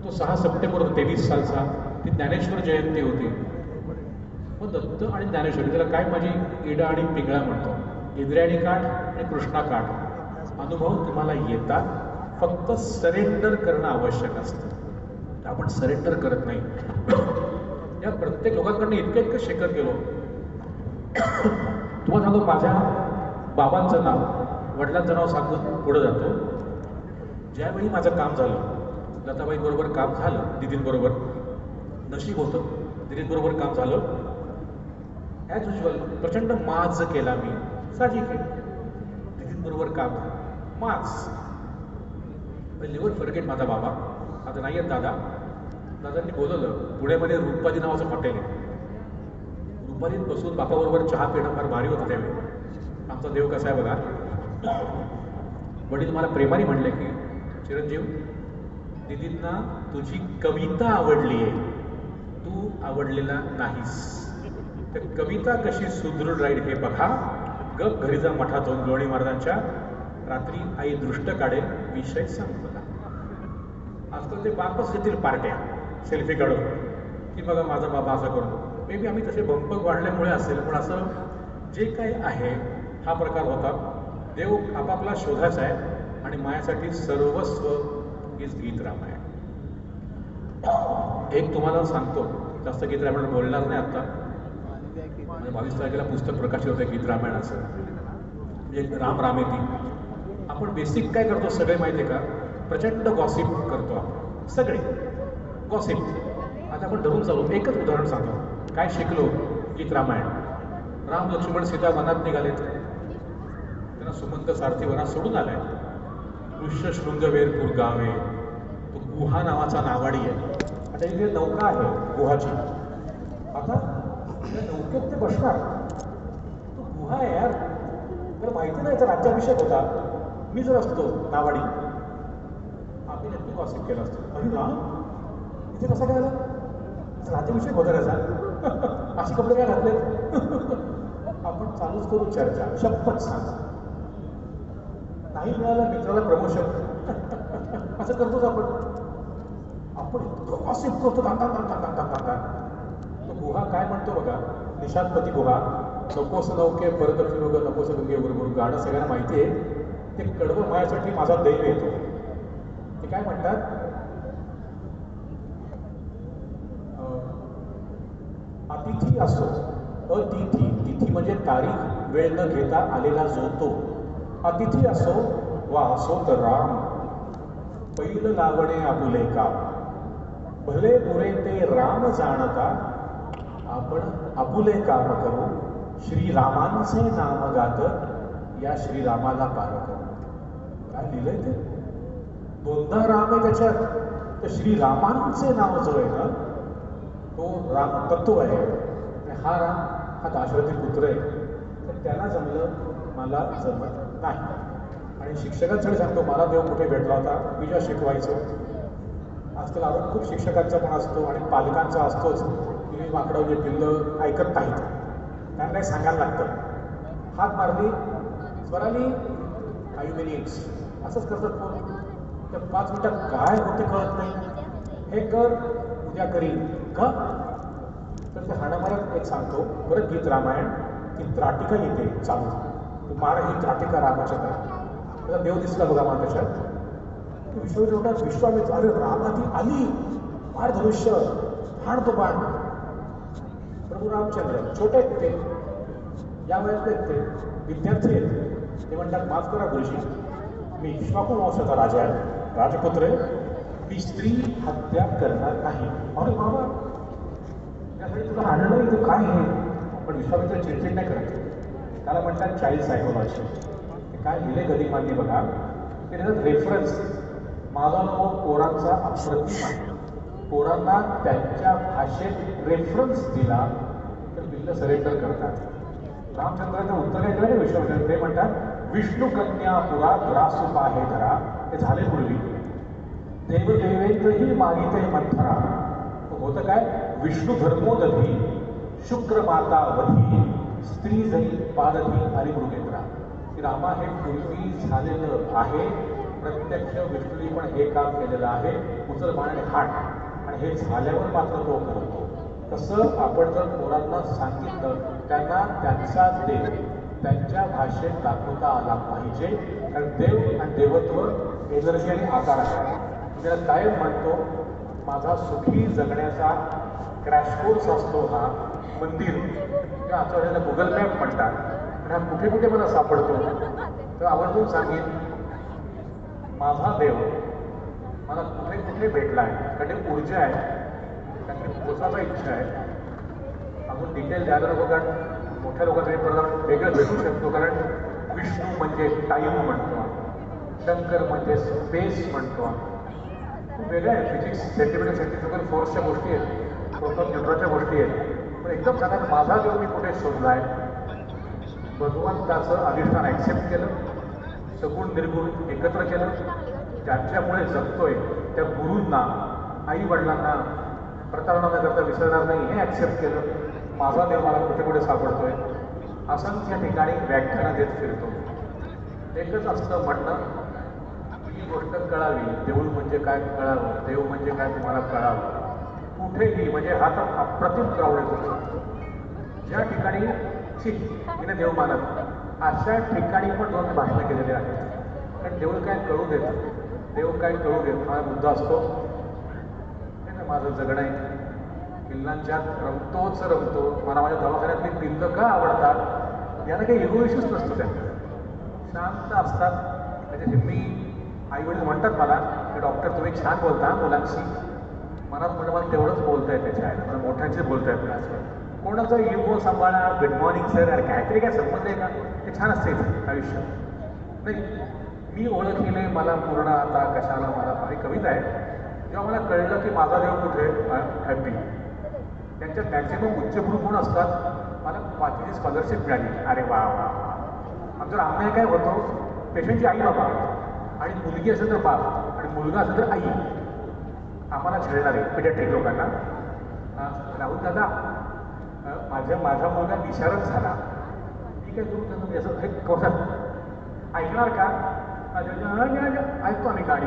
तो 6 सप्टेंबर 23 सालचा, ती ज्ञानेश्वर जयंती होती. मग दत्त आणि ज्ञानेश्वरी, त्याला काय माझी इडा आणि पिंगळा म्हणतो, इंद्रियाणी काठ आणि कृष्णा काठ अनुभव तुम्हाला येतात. फक्त सरेंडर करणं आवश्यक असतं. आपण सरेंडर करत नाही. या प्रत्येक लोकांकडनं इतकं शेकत गेलो. तुम्हाला सांगतो, माझ्या बाबांचं नाव, वडिलांचं नाव सांगून पुढे जातो. ज्यावेळी माझं काम झालं, लताबाईंबरोबर काम झालं, दिदींबरोबर, नशीब होतं दिदींबरोबर काम झालं. ॲज युजल प्रचंड माज केला मी, साहजिक आहे. दिदींबरोबर काम माज. नेव्हर फॉरगेट माझा बाबा, आता नाही आहेत दादांनी बोलवलं. पुण्यामध्ये रुपाली नावाचं हॉटेल आहे. रुपालीत बसून बापाबरोबर चहा पिणं फार भारी होतं त्यावेळी. आमचा देव कसा आहे बघा. वडील मला प्रेमाने म्हणले की चिरंजीव, दिदींना तुझी कविता आवडली आहे, तू आवडलेला नाहीस. तर कविता कशी सुदृढ राहील हे बघा. गप घरी जा मठात जाऊन गवळी महाराजांच्या, रात्री आई दृष्ट काढेल, विषय सांग बघा. आजकाल ते बापच देतील पार्ट्या सेल्फी काढून की बघा माझा बाबा असं करून. मे बी आम्ही तसे बंपक वाढल्यामुळे असेल, पण असं जे काही आहे हा प्रकार होता. देव आपापला शोधायचा आहे आणि मायासाठी सर्वस्व हीच गीत रामायण. एक तुम्हाला सांगतो, जास्त गीत रामायण बोलणार नाही आता. म्हणजे 22 तारखेला पुस्तक प्रकाशित होतं गीत रामायणाचं, म्हणजे राम रामेती. आपण बेसिक काय करतो सगळे माहिती आहे का, प्रचंड गॉसिप करतो आपण, सगळे गॉसिप. आता आपण धरून चालू. एकच उदाहरण सांगतो. काय शिकलो गीत रामायण. राम लक्ष्मण सीता वनात निघालेत. त्यांना सुमंत सारथी वनात सोडून आलाय. ऋष्य शृंगवेरपूर गावे, तो गुहा नावाचा नावाडी आहे. आता इथे नौका आहे गुहाची. आता त्या नौकेत ते बसणार. तो गुहा आहे यार, तर माहिती नाही तर राज्याभिषेक होता, मी जर असतो नावाडी, आम्ही नक्की कॉसिप केला असतो. अरे राम इथे कसा काय झाला? राज्याभिषेक होता कसा? असे कपडे काय घातले? आपण चालूच करू चर्चा. शपथ सांग, नाही मिळालं मित्राला प्रमोशन, असं करतोच आपण इतकं कॉसिप करतो. तो गुहा काय म्हणतो बघा, निशांतपती गुहा. नकोस नौके परत फिरोग नकोस गंगे बरोबर गाणं सगळ्यांना माहिती आहे. ते कडवं माझ्यासाठी माझा दैव येतो. ते काय म्हणतात, अतिथी असो अतिथी, तिथी म्हणजे तारीख वेळ न घेता आलेला जो तो. अतिथी असो वा असो तर राम, पैल लावणे आपुले का. भले पुरे ते राम जाणता, आपण आपुले काम करू. श्रीरामांचे नाम गात, या श्रीरामाला पार करू. काय लिहिलंय ते? दोनदा राम आहे त्याच्यात. तर श्रीरामांचे नाव जो आहे ना, तो राम तत्व आहे. हा राम हा दाशरथी पुत्र आहे. तर त्याला जमलं, मला जमत नाही. आणि शिक्षकांसाठी सांगतो, मला देव कुठे भेटला होता. मी जेव्हा शिकवायचो, आजकाल आरोप खूप शिक्षकांचा पण असतो आणि पालकांचा असतोच. तुम्ही माकडवले पिल्लं ऐकत नाहीत, त्यांना काही सांगायला लागतं. हात मारली, स्वराली 5 मिनिट्स असंच करतात कोण. तर 5 मिनिटात काय होते कळत नाही. हे कर, उद्या करीन का. तर ते हाणामारात एक सांगतो परत गीत रामायण, ती त्राटिका येते चालू. मार ही त्राटिका रामाच्या काय. त्याचा देव दिसला बघा मला त्याच्यात. विश्वविरोधात विश्वामित्र, अरे रामाची आली, मार धनुष्य, हाण तो बाण. प्रभू रामचंद्र छोटे आहेत ते, या वयातले ते विद्यार्थी आहेत. ते म्हणतात, माफ करा गुरुजी, मी इक्ष्वाकू वंशाचा राजा आहे, राजपुत्र आहे, मी स्त्री हत्या करणार नाही. अरे बाबा, त्यासाठी तुला आणलं इथं काय आहे. पण विश्वामित्र चिडचिड नाही करत. त्याला म्हणतात चाइल्ड सायकोलॉजी. ते काय लिहिले गदिमांनी बघा, की त्याच्यात रेफरन्स माझा अनुभव पोरांचा अप्रतिम आहे. पोरांना त्यांच्या भाषेत रेफरन्स दिला तर पिल्लं सरेंडर करतात. रामचंद्राचं उत्तर आहे का विश्वामित्र. ते म्हणतात, विष्णू कन्या पुरा ग्रासुपा हे धरा. हे झाले पूर्वी. देवदेवेंद्रही मागिते मंथरा. होतं काय, विष्णू धर्मोदधी, शुक्र माता वधी, स्त्री जरी पादधी आणि मृगेंद्रा. की रामा हे पूर्वी झालेलं आहे. प्रत्यक्ष विष्णूने पण हे काम केलेलं आहे. उचल पाण्याने हाट. आणि हे झाल्यावर मात्र तो करतो. तसं आपण जर पोरांना सांगितलं, त्यांना त्यांचा देव त्यांच्या भाषेत दाखवता आला पाहिजे. कारण देव आणि देवत्व एनर्जी आणि आकार आहे. त्याला कायम म्हणतो, माझा सुखी जगण्याचा क्रॅश कोर्स असतो हा मंदिर किंवा आजच्या गुगल मॅप म्हणतात. आणि हा कुठे कुठे मला सापडतो. तर आवर्जून सांगेन, माझा देव मला कुठे कुठे भेटला आहे. कारण ते ऊर्जा आहे, कारण पोचायचा इच्छा आहे. अजून डिटेल द्यायला नको, कारण मोठ्या लोकांकडे परत वेगळं भेटू शकतो. कारण विष्णू म्हणजे टाईम म्हणतो, शंकर म्हणजे स्पेस म्हणतो. खूप वेगळं आहे. फिजिक्स, सेंटिमीटर, सेंटिफिकल फोर्सच्या गोष्टी आहेत, प्रोटॉन न्यूट्रॉनच्या गोष्टी आहेत. पण एकदम सांगा, माझा देव मी कुठे शोधला आहे. भगवंताचं अधिष्ठान ॲक्सेप्ट केलं, सगुण निर्गुण एकत्र केलं, ज्यांच्यामुळे जगतोय त्या गुरूंना, आई वडिलांना प्रतारणा न करता विसरणार नाही हे ॲक्सेप्ट केलं. माझा देव मला कुठे कुठे सापडतोय. असंख्य ठिकाणी व्याख्यानं देत फिरतो. एकच असतं म्हणणं, ही गोष्ट कळावी, देऊळ म्हणजे काय कळावं, देव म्हणजे काय तुम्हाला कळावं. कुठेही म्हणजे हा तर अप्रतिम क्राऊड येतो. ज्या ठिकाणी तिने देव मानत, अशा ठिकाणी पण दोन भाषणं केलेली आहेत. कारण देऊळ काय कळू देत, देव काय कळू देत हा मुद्दा असतो. हे ना माझं जगणं आहे, पिल्लांच्यात रमतोच रमतो. मला माझ्या दवाखान्यातली पिल्लं का आवडतात, याला काही इगो इश्यूच नसतो. त्यांना शांत असतात. म्हणजे मी, आई वडील म्हणतात मला की डॉक्टर तुम्ही छान बोलता मुलांशी. मनात म्हणजे मला तेवढंच बोलता येते त्याच्या आहे, मला मोठ्यांशीच बोलता येत नाही. कोणाचा इगो सांभाळा, गुड मॉर्निंग सर, अरे काहीतरी काय संबंध आहे का, ते छान असते आयुष्य. नाही, मी ओळखले मला पूर्ण आता कशाला मला माझी कविता आहे. जेव्हा मला कळलं की माझा देव कुठे हॅपी, त्यांच्यात मॅक्झिमम उच्चभ्रू कोण असतात, मला 5वी स्कॉलरशिप मिळाली. अरे वा वा वा. आमच्यावर अन्याय काय होतो, पेशंटची आई बाबा आणि मुलगी असेल तर बाप आणि मुलगा असेल तर आई आम्हाला छळणार आहे पिडियाट्रिक लोकांना. राहुल दादा, माझा मुलगा विशारद झाला, ठीक आहे, तुम्ही असं हे कोणात ऐकणार का? ऐकतो आम्ही गाडी,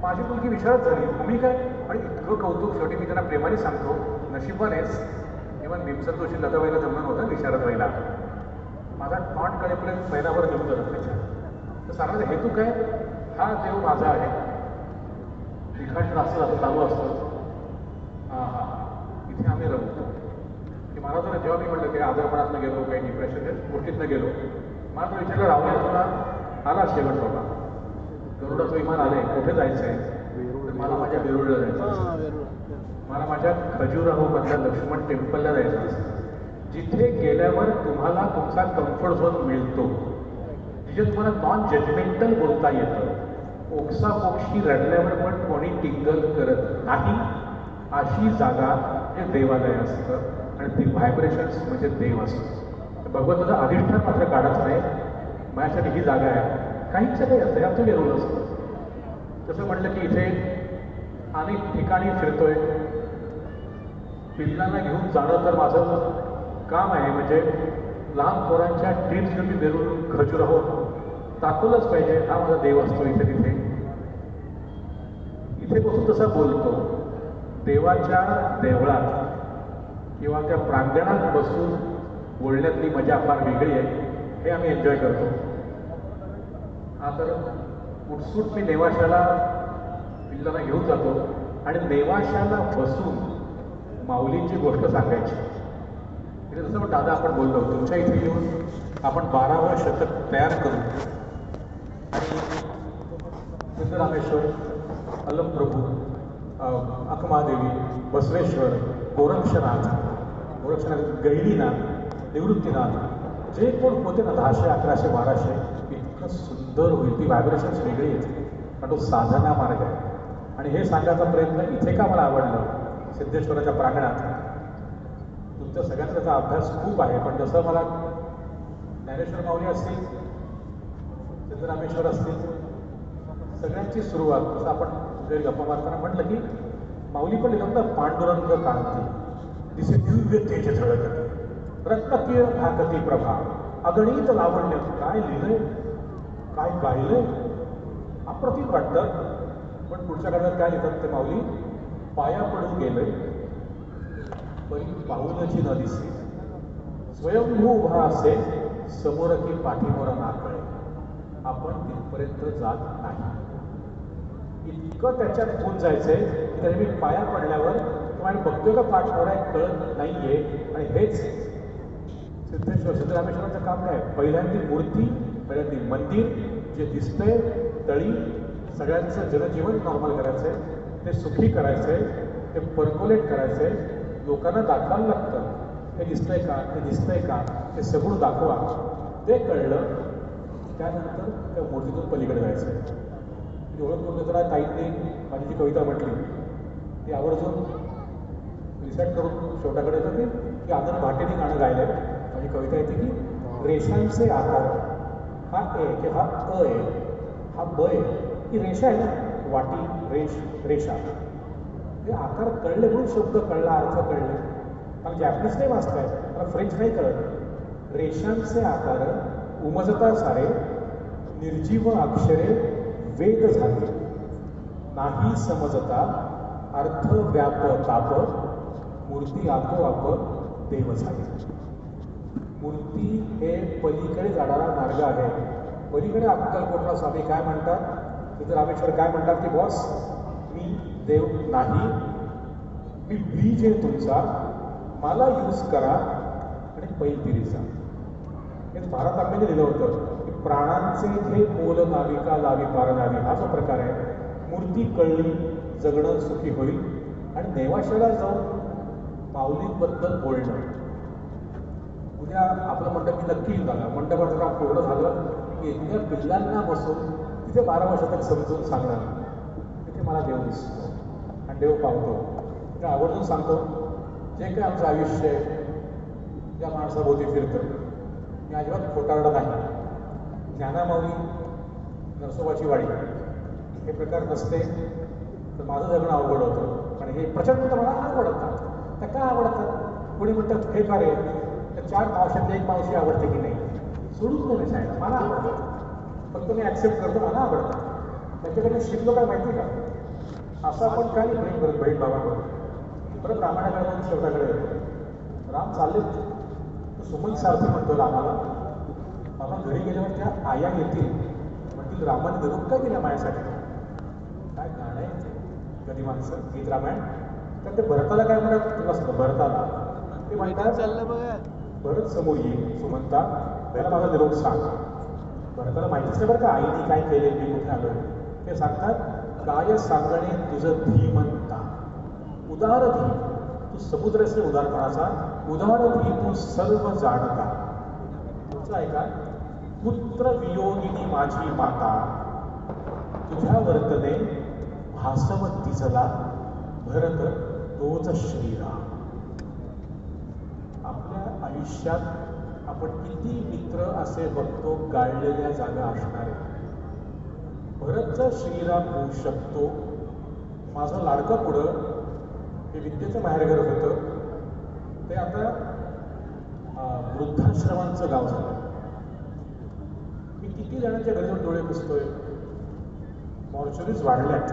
माझी मुलगी विशारद झाली, तुम्ही काय? आणि इतकं कौतुक. शेवटी मी त्यांना प्रेमाने सांगतो, नशिबानेच इव्हन भीमसेन जोशी लताबाईला जमलं होतं विशारद व्हायला. माझा तोंड कळेपर्यंत महिनाभर निघून जातात त्याच्या. तर सांगायचा हेतू काय, हा देव माझा आहे. लिखाण असं चालू असतं, हां हां इथे आम्ही रमतो. की मला जर जेव्हा मी म्हटलं की आजारपणातनं गेलो, काही डिप्रेशन गोष्टीतनं गेलो, मला तो विचारलं, राहुल तुला आला शेवट बाबा, गरुडाचं विमान आलंय, कुठे जायचं आहे? मला माझ्या वेरूळला जायचं असतं, मला माझ्या खजुराहोमधल्या लक्ष्मण टेम्पलला जायचं असतं, जिथे गेल्यावर तुम्हाला तुमचा कम्फर्ट झोन मिळतो, जिथे तुम्हाला नॉन जजमेंटल बोलता येतं, ओक्सापोक्षी रडल्यावर पण कोणी टिंगल करत नाही, अशी जागा हे देवालय असतं आणि ती व्हायब्रेशन्स म्हणजे देव असतं. भगवंताचं अधिष्ठान मात्र काढायचं नाही. माझ्यासाठी ही जागा आहे. काहीच काही असतं, आमचं वेरूळ असतं. तसं म्हटलं की इथे अनेक ठिकाणी फिरतोय, पिल्लांना घेऊन जाणं तर माझं काम आहे. म्हणजे लहान पोरांच्या ट्रिप्स घेऊन मी वेरूळ खजुराहो दाखवलंच पाहिजे. हा माझा देव असतो इथे तिथे. इथे बसून तसा बोलतो. देवाच्या देवळात किंवा त्या प्रांगणात बसून बोलण्यातली मजा फार वेगळी आहे. हे आम्ही एन्जॉय करतो. हा तर उठसूट मी नेवाशाला पिल्लांना घेऊन जातो आणि नेवाशाला बसून माऊलींची गोष्ट सांगायची. म्हणजे जसं दादा आपण बोललो, तुमच्या इथे येऊन आपण 12वं शतक तयार करू आणि सिद्धरामेश्वर, अलमप्रभू, अकमादेवी, बसवेश्वर, गोरक्षनाथ, गहिनीनाथ, निवृत्तीनाथ, जे कोण होते ना 1000, 1100, 1200, इतकं सुंदर होईल. ती व्हायब्रेशन्स वेगळी आहेत, कारण तो साधना मार्ग आहे. आणि हे सांगायचा प्रयत्न इथे का मला आवडलं, सिद्धेश्वराच्या प्रांगणात. तुमच्या सगळ्यांचा त्याचा अभ्यास खूप आहे, पण जसं मला ज्ञानेश्वर माऊली असतील, सिद्धरामेश्वर असतील, सगळ्यांची सुरुवात जसं आपण जरी गप्पा मारताना म्हटलं की माऊली पण लिहिलं ना, पांडुरंग कांती दिसे दिव्य तेज झळकते, रत्नकीय भाकती प्रभा, अगणित लावण्य. काय लिहिलंय, काय गायलंय, अप्रतिम वाटतं. पण पुढच्या काळात काय लिहितात ते माऊली, पाया पडून गेलंय परी पाऊलची न दिसे, स्वयंभू उभा असे समोर की पाठीमोर नाकळे, आपण तिथपर्यंत जात नाही. इतकं त्याच्यात होऊन जायचंय की त्याने मी पाया पडल्यावर तुम्हाला बघतो का पाठमोर आहे कळत नाहीये. आणि हेच सिद्धरामेश्वराचं काम काय, पहिल्यांदी मूर्ती, पहिल्यांदी मंदिर जे दिसतंय, तळी, सगळ्यांचं जनजीवन नॉर्मल करायचंय, ते सुखी करायचंय, ते पर्कोलेट करायचंय, लोकांना दाखवायला लागतं. हे दिसतंय का, हे दिसतंय का, ते सगळं दाखवा. ते कळलं त्यानंतर त्या मूर्तीतून पलीकडे जायचं. ओळख करून जरा ताईंनी माझी जी कविता म्हटली ती आवर्जून रिसेट करून शेवटाकडे येतं की आनंद भाटेने गाणं गायलंय. माझी कविता येते की रेषांचे आकार, हा ए की हा अ आहे, हा ब आहे, ही रेषा आहे ना, वाटी, रेष, रेषा. हे आकार कळले म्हणून शब्द कळला, अर्थ कळले. मला जॅपनीज नाही वाचताय, मला फ्रेंच नाही कळत. रेषांचे आकार उमजता सारे, निर्जीव अक्षरे वेद झाले, नाही समजता अर्थ व्याप ताप, मूर्ती आपोआप देव झाली. मूर्ती हे पलीकडे जाणारा मार्ग आहे. पलीकडे अक्कलकोटला स्वामी काय म्हणतात, सिद्धरामेश्वर काय म्हणतात की बॉस मी देव नाही, मी ब्रिज आहे तुमचा, मला यूज करा आणि पैलगिरीचा. हेच भारत आंबेने लिहिलं होतं की प्राणांचे हे मोल नाविका लावी पारणावी. हा जो प्रकार आहे, मूर्ती कळली, जगणं सुखी होईल. आणि नेवाशाला जाऊन माऊलींबद्दल बोलणं. उद्या आपलं मंडप मी नक्की येईल बघा. मंडपाचं काम पूर्ण झालं की इथल्या पिल्लांना बसून तिथे 12 वर्षातच समजून सांगणार. तिथे मला देव दिसतो आणि देव पावतो. म्हणजे आवर्जून सांगतो, जे काय आमचं आयुष्य आहे ज्या माणसाभोवती फिरतं मी अजिबात खोटारडा नाही. ज्ञानामाऊली नरसोबाची वाडी हे प्रकार नसते तर माझं जगणं अवघड होतं. पण हे प्रचंड मला आवडतात. त्या का आवडतात? कोणी म्हणतात हे का रे, तर 4 मावशातली 1 मावशी आवडते की नाही, सोडून नाही शाळेला. मला आवडतं, फक्त मी ॲक्सेप्ट करतो. मला आवडतं. त्यांच्याकडे शिकलो काय माहिती का, असं आपण काय प्रेम करत बहीण भावांवर. परत रामायणाकडे शेवटाकडे येतो. राम चालले सुमन सारथी म्हणतो रामाला, बाबा घरी गेल्यावर त्या आया येतील म्हणतील रामाने निरोप काय दिला माझ्यासाठी. काय गाणं आहे कधी माणसं गीत रामायण. तर ते भरताला काय म्हणतात तुला सांगतो. भरताला ते म्हणतात चाललं बघा, भरत समोर येईल सुमंता, त्याला माझा निरोप सांग. भरताला माहितीच नाही बरं का आईने काय केले, मी कुठे आलो. ते सांगतात काय सांगणे तुझं धीमंता, उदार धी तू समुद्राचे उदारपणाचा, उदार धी तू सर्व जाणता. तुमचं ऐका, पुत्र वियोगिनी माझी माता, तुझ्या वर्तने भासवत तिजला, भरत तोच श्रीराम. आपल्या आयुष्यात आपण किती मित्र असे बघतो गाळलेल्या जागा असणारे. भरतचा श्रीराम होऊ शकतो. माझं लाडकं पुढं हे विद्येचं माहेरघर होतं, ते आता वृद्धाश्रमांचं गाव झालं. मी किती जणांच्या घरी डोळे पुसतोय. मॉर्चरीज वाढल्यात,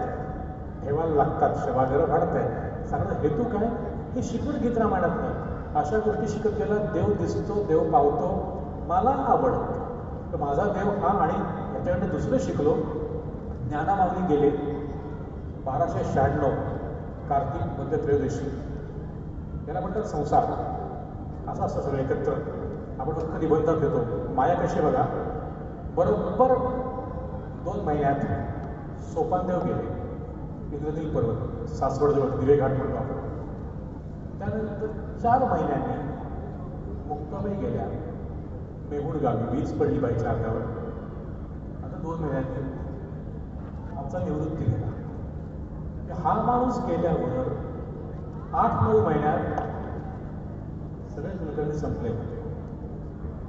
ठेवायला लागतात, सेवागृह वाढत आहे. सांगणं हेतू काय, हे शिकवण घेत रामायणात नाही. अशा गोष्टी शिकत गेला देव दिसतो, देव पावतो. मला आवडतं तर माझा देव हा. आणि याच्याकडे दुसरं शिकलो. ज्ञानामाऊली गेले 1296 कार्तिक मध्य त्रयोदशी. याला म्हणतात संसार. असं असतं सगळं एकत्र. आपण फक्त निबंधात देतो. माया कशी बघा, बरोबर 2 महिन्यात सोपानदेव गेले. इंद्रनील पर्वत सासवडजवळ दिवेघाट म्हणतो आपण. त्यानंतर 4 महिन्यांनी मुक्ताबाई गेल्या मेहुण गावी. वीज पडली बाईच्या अंगावर. आता 2 महिन्यांनी आमचा निवृत्ती गेला. हा माणूस गेल्यावर 8-9 महिन्यात सगळे कुलकर्णी संपले होते.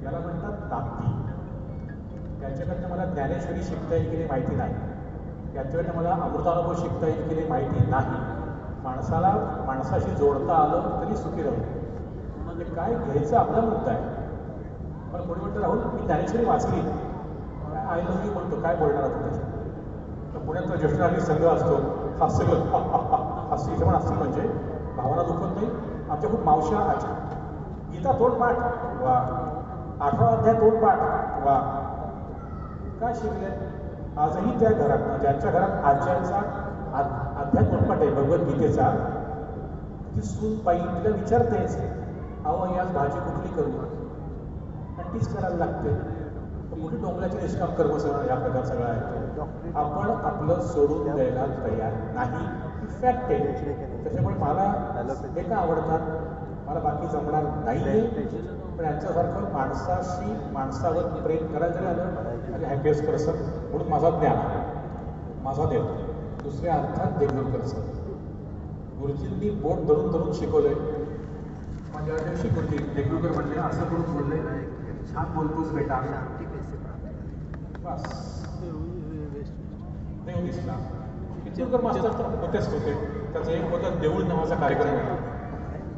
याला म्हणतात ताकदी. त्याच्याकडनं मला ज्ञानेश्वरी शिकता येईल की नाही माहिती नाही. त्याच्याकडनं मला अमृतानुभव शिकता येईल की नाही माहिती नाही. माणसाला माणसाशी जोडता आलं तरी सुखी राहू. म्हणजे काय घ्यायचं आपला मुद्दा आहे. पण कोणी म्हणतं राहुल मी ज्ञानेश्वरी वाचली, आय लव्ह यू म्हणतो, काय बोलणार होतो त्याच्यात. तर पुण्यात तर ज्येष्ठ नागरिक संघ असतो, हास्य हास्य इथं पण असतील. म्हणजे भावना दुखत नाही. आमच्या खूप मावशा आजी गीता तोंडपाठ वा, 18 अध्याय तोंडपाठ वा. काय शिकले आजही त्या घरात, ज्यांच्या घरात आज्यांचा अध्याय तोंडपाठ आहे भगवद्गीतेचा, ती सून बाई तिला विचारतेच, अहो आज भाजी कुठली करू, आणि तीच करायला लागते. मोठी डोंगराचे निष्काम कर्म सगळं या प्रकार सगळं आहे. आपण आपलं सोडून द्यायला तयार नाही. फॅक्ट आहे. त्याच्यामुळे मला हे का आवडतात, मला बाकी जमणार नाही. पण यांच्यासारखं माणसावर प्रेम करायला जरी आलं आणि हॅपीएस्ट पर्सन म्हणून माझा ज्ञान, माझा देव दुसऱ्या अर्थात देगलूरकर सर. गुरुजींनी बोट धरून धरून शिकवलंय. माझ्या दिवशी गुरुजी देगलूरकर म्हणले असं करून बोलले, छान बोलतोस बेटा. बस देव दिसला. देगलूरकर मास्तर तर होतेच होते. त्याचं एक होतं देऊळ नावाचा कार्यक्रम होता.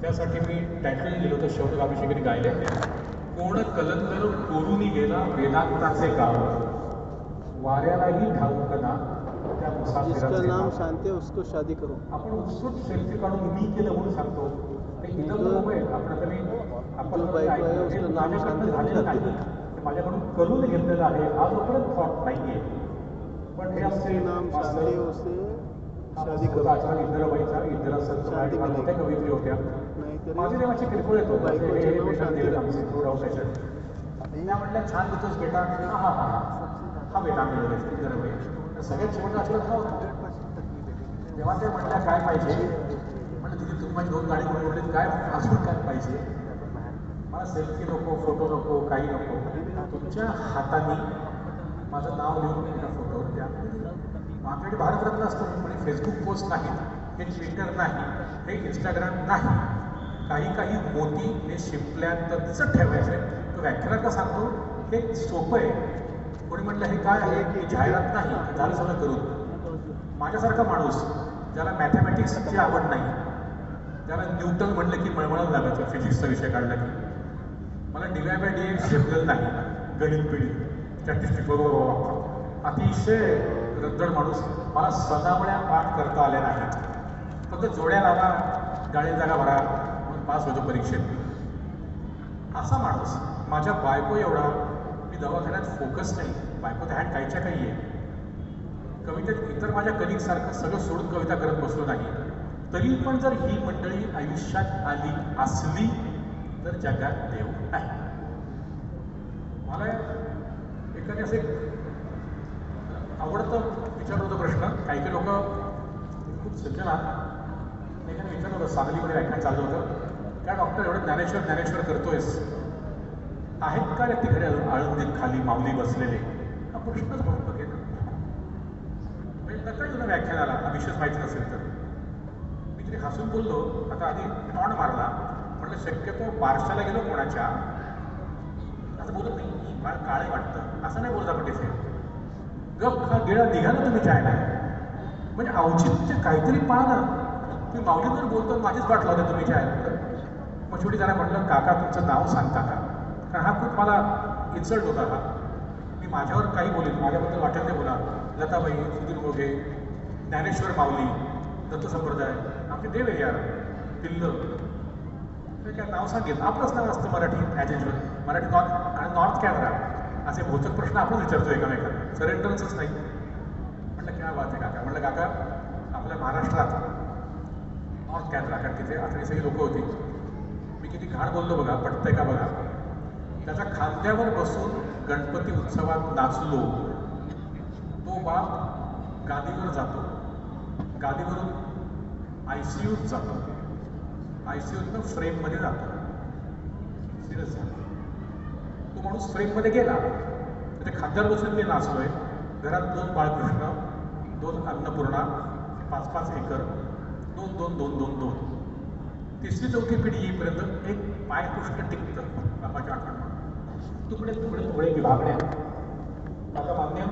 त्यासाठी मी टायटल लिहिलं होतं शौर्यअभिषेकाने गायले, कोण कलंदर कोरुनी गेला वेदांताचे गाव, वाऱ्यालाही ठाऊक ना त्या मुसाफिराचे नाव. शांती उसको शादी करो. आपण उत्सुक सेल्फी काढून मी केलं म्हणून सांगतो. ते इथं मोबाईल आपण तरी आपण झालेलं नाही, माझ्याकडून करून घेतलेलं आहे. हा जोपर्यंत थॉट नाहीये. पण हे असते इंदिराबाईचा इंदिरा संत मोठ्या कवित्री होत्या. माझी देवाची किरकोळ येतो. त्या म्हटल्या छान देतोस बेटा. हा हा हा बेटा इंदिराबाई. सगळ्यात शेवट असलं नव्हतं. तेव्हा ते म्हटल्या काय पाहिजे, म्हणजे तिथे तुम्ही माझी 2 गाडी बोलवलीत, काय अजून काय पाहिजे, मला सेल्फी नको, फोटो नको, काही नको, तुमच्या हाताने माझं नाव लिहून एका फोटोवर द्या. आपल्याकडे भारतरत्न असतं, म्हणजे फेसबुक पोस्ट नाही, हे ट्विटर नाही, हे इंस्टाग्राम नाही, काही मोती हे शिंपल्यातच ठेवायचे. तो व्याख्यानाचा सांगतो, हे सोपं आहे. कोणी म्हटलं हे काय आहे, की जाहिरात नाही, झालं सगळं करून. माझ्यासारखा माणूस ज्याला मॅथमॅटिक्सची आवड नाही, ज्याला न्यूटन म्हटलं की मळमळत लागायचं फिजिक्सचा विषय काढला की, मला DY/DX झेपलेलं नाही, गणित पिढी स्टॅटिस्टिक बरोबर, अतिशय रद्दड माणूस. मला सदावळ्या पाठ करता आल्या नाहीत, फक्त जोड्या लावा, गाडी जागा भरा, म्हणून पास होतो परीक्षेत. असा माणूस. माझ्या बायको एवढा मी दवाखान्यात फोकस नाही, बायको त्या काहीच्या काही आहे. कवितेत इतर माझ्या कलिगसारखं सगळं सोडून कविता करत बसलो नाही. तरी पण जर ही मंडळी आयुष्यात आली असली तर जगात देव आहे. मला एखादी असे आवडतं विचारलं होतं प्रश्न, काही लोक खूप सज्जन आहात, एखादं विचारलं होतं, सांगलीमध्ये व्याख्यान चालू होतं, काय डॉक्टर एवढं ज्ञानेश्वर करतोयस, आहेत का रे तिकडे आळंदीत खाली माऊली बसलेले? हा प्रश्नच म्हणून बघेल. म्हणजे नका तुला व्याख्यानाला हा विषयच माहिती नसेल तर. मी तरी हसून बोललो, आता आधी टॉन मारला, म्हटलं शक्यतो बारशाला गेलो कोणाच्या, असं बोलत नाही, मला काळे वाटतं असं नाही बोलत आपण तिथे. गप हा गेळा निघा ना तुम्ही जायला, म्हणजे औचित्य काहीतरी पाहा ना. तुम्ही माऊलीवर बोलतो, माझीच वाट लावते तुम्ही जायला. मग शेवटी जरा म्हटलं, काका तुमचं नाव सांगता का, कारण हा खूप मला इन्सल्ट होता. हा मी माझ्यावर काही बोलेल, माझ्याबद्दल वाटेल ते बोला. लताबाई, सुधीर मोघे, ज्ञानेश्वर माऊली, दत्त संप्रदाय, आमचे देव आहे यार, पिल्ल, ते काय नाव सांगेल. आपलंच नाव असतं Marathi as usual, Marathi north Canara, असे भौतिक प्रश्न आपण विचारतो एकामेकांना, सरेंडरच नाही. म्हटलं काय बात आहे काका. म्हटलं काका आपल्या महाराष्ट्रात नॉर्थ कॅनरा, कारण तिथे आखरी सगळी लोकं होती, मी किती घाण बोललो बघा, पटतंय का बघा. त्याच्या खांद्यावर बसून गणपती उत्सवात नाचलो, तो बाप गादीवर जातो, गादीवरून ICUत जातो, ICUतनं फ्रेममध्ये जातो. सिरियस झालं. तो माणूस फ्रेममध्ये गेला, तर ते खांद्यावर बसून मी नाचलोय. घरात 2 बाळकृष्ण, 2 अन्नपूर्णा, 5-5 एकर, 2-2-2-2-2. 3री-4थी पिढी येईपर्यंत एक पायपुष्ट टिकतं बापाच्या आठवण. तुकडे तुकडे तुकडे विभागण्या. आता मान्य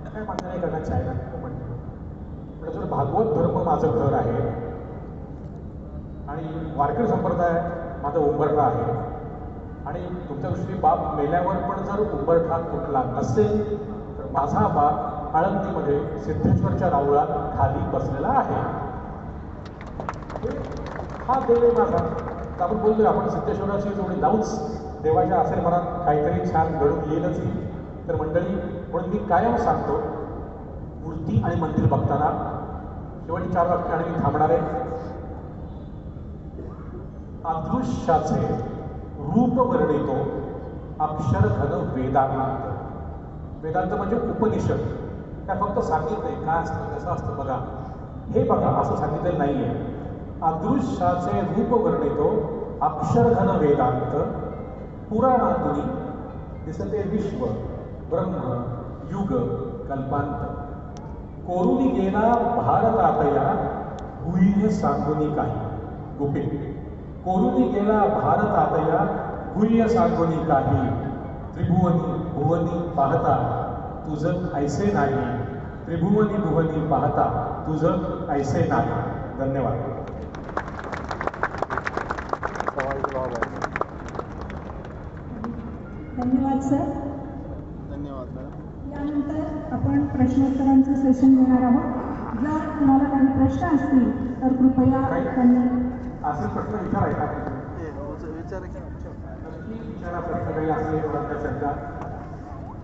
काय मान्य नाही करण्यात चायना म्हणतो. जर भागवत धर्म माझं घर आहे आणि वारकरी संप्रदाय माझा उंबरठा आहे, आणि तुमच्या दृष्टीने बाप मेल्यावर पण जर उंबरठा कुठला नसेल तर माझा बाप आळंदीमध्ये सिद्धेश्वरच्या राऊळात खाली बसलेला आहे. हा देव आहे माझा. आपण बोलतोय आपण सिद्धेश्वराची जोडी लावूच देवाच्या असेल मनात काहीतरी छान घडून येईलच येईल. तर मंडळी, म्हणून मी कायम सांगतो, मूर्ती आणि मंदिर बघताना शेवटी 4 वाक्याने मी थांबणार आहे. अदृश्याचे रूप वर्णितो अक्षरघन वेदांत. वेदांत म्हणजे उपनिषद. काय फक्त सांगितलंय काय असतं कसं असतं बघा, हे बघा असं सांगितलेलं नाही आहे. अदृश्याचे रूप वर्णितो अक्षरघन वेदांत, पुराणातुनी दिसते विश्व ब्रह्म युग कल्पांत. कोरुनी गेला भारतातया गुह्य सांगुनी काही. गुपित कोरुनी गेला भारतातया गुह्य सांगुनी काही. त्रिभुवनी भुवनी पाहता तुझं ऐसे नाही. त्रिभुवनी भुवनी पाहता तुझं ऐसे नाही. धन्यवाद. धन्यवाद सर. धन्यवाद मॅडम. यानंतर आपण प्रश्नोत्तरांचं सेशन घेणार आहोत. जर तुम्हाला काही प्रश्न असतील तर कृपया त्यांनी असे प्रश्न विचारायचा. विचार विचारा प्रश्न काही असेल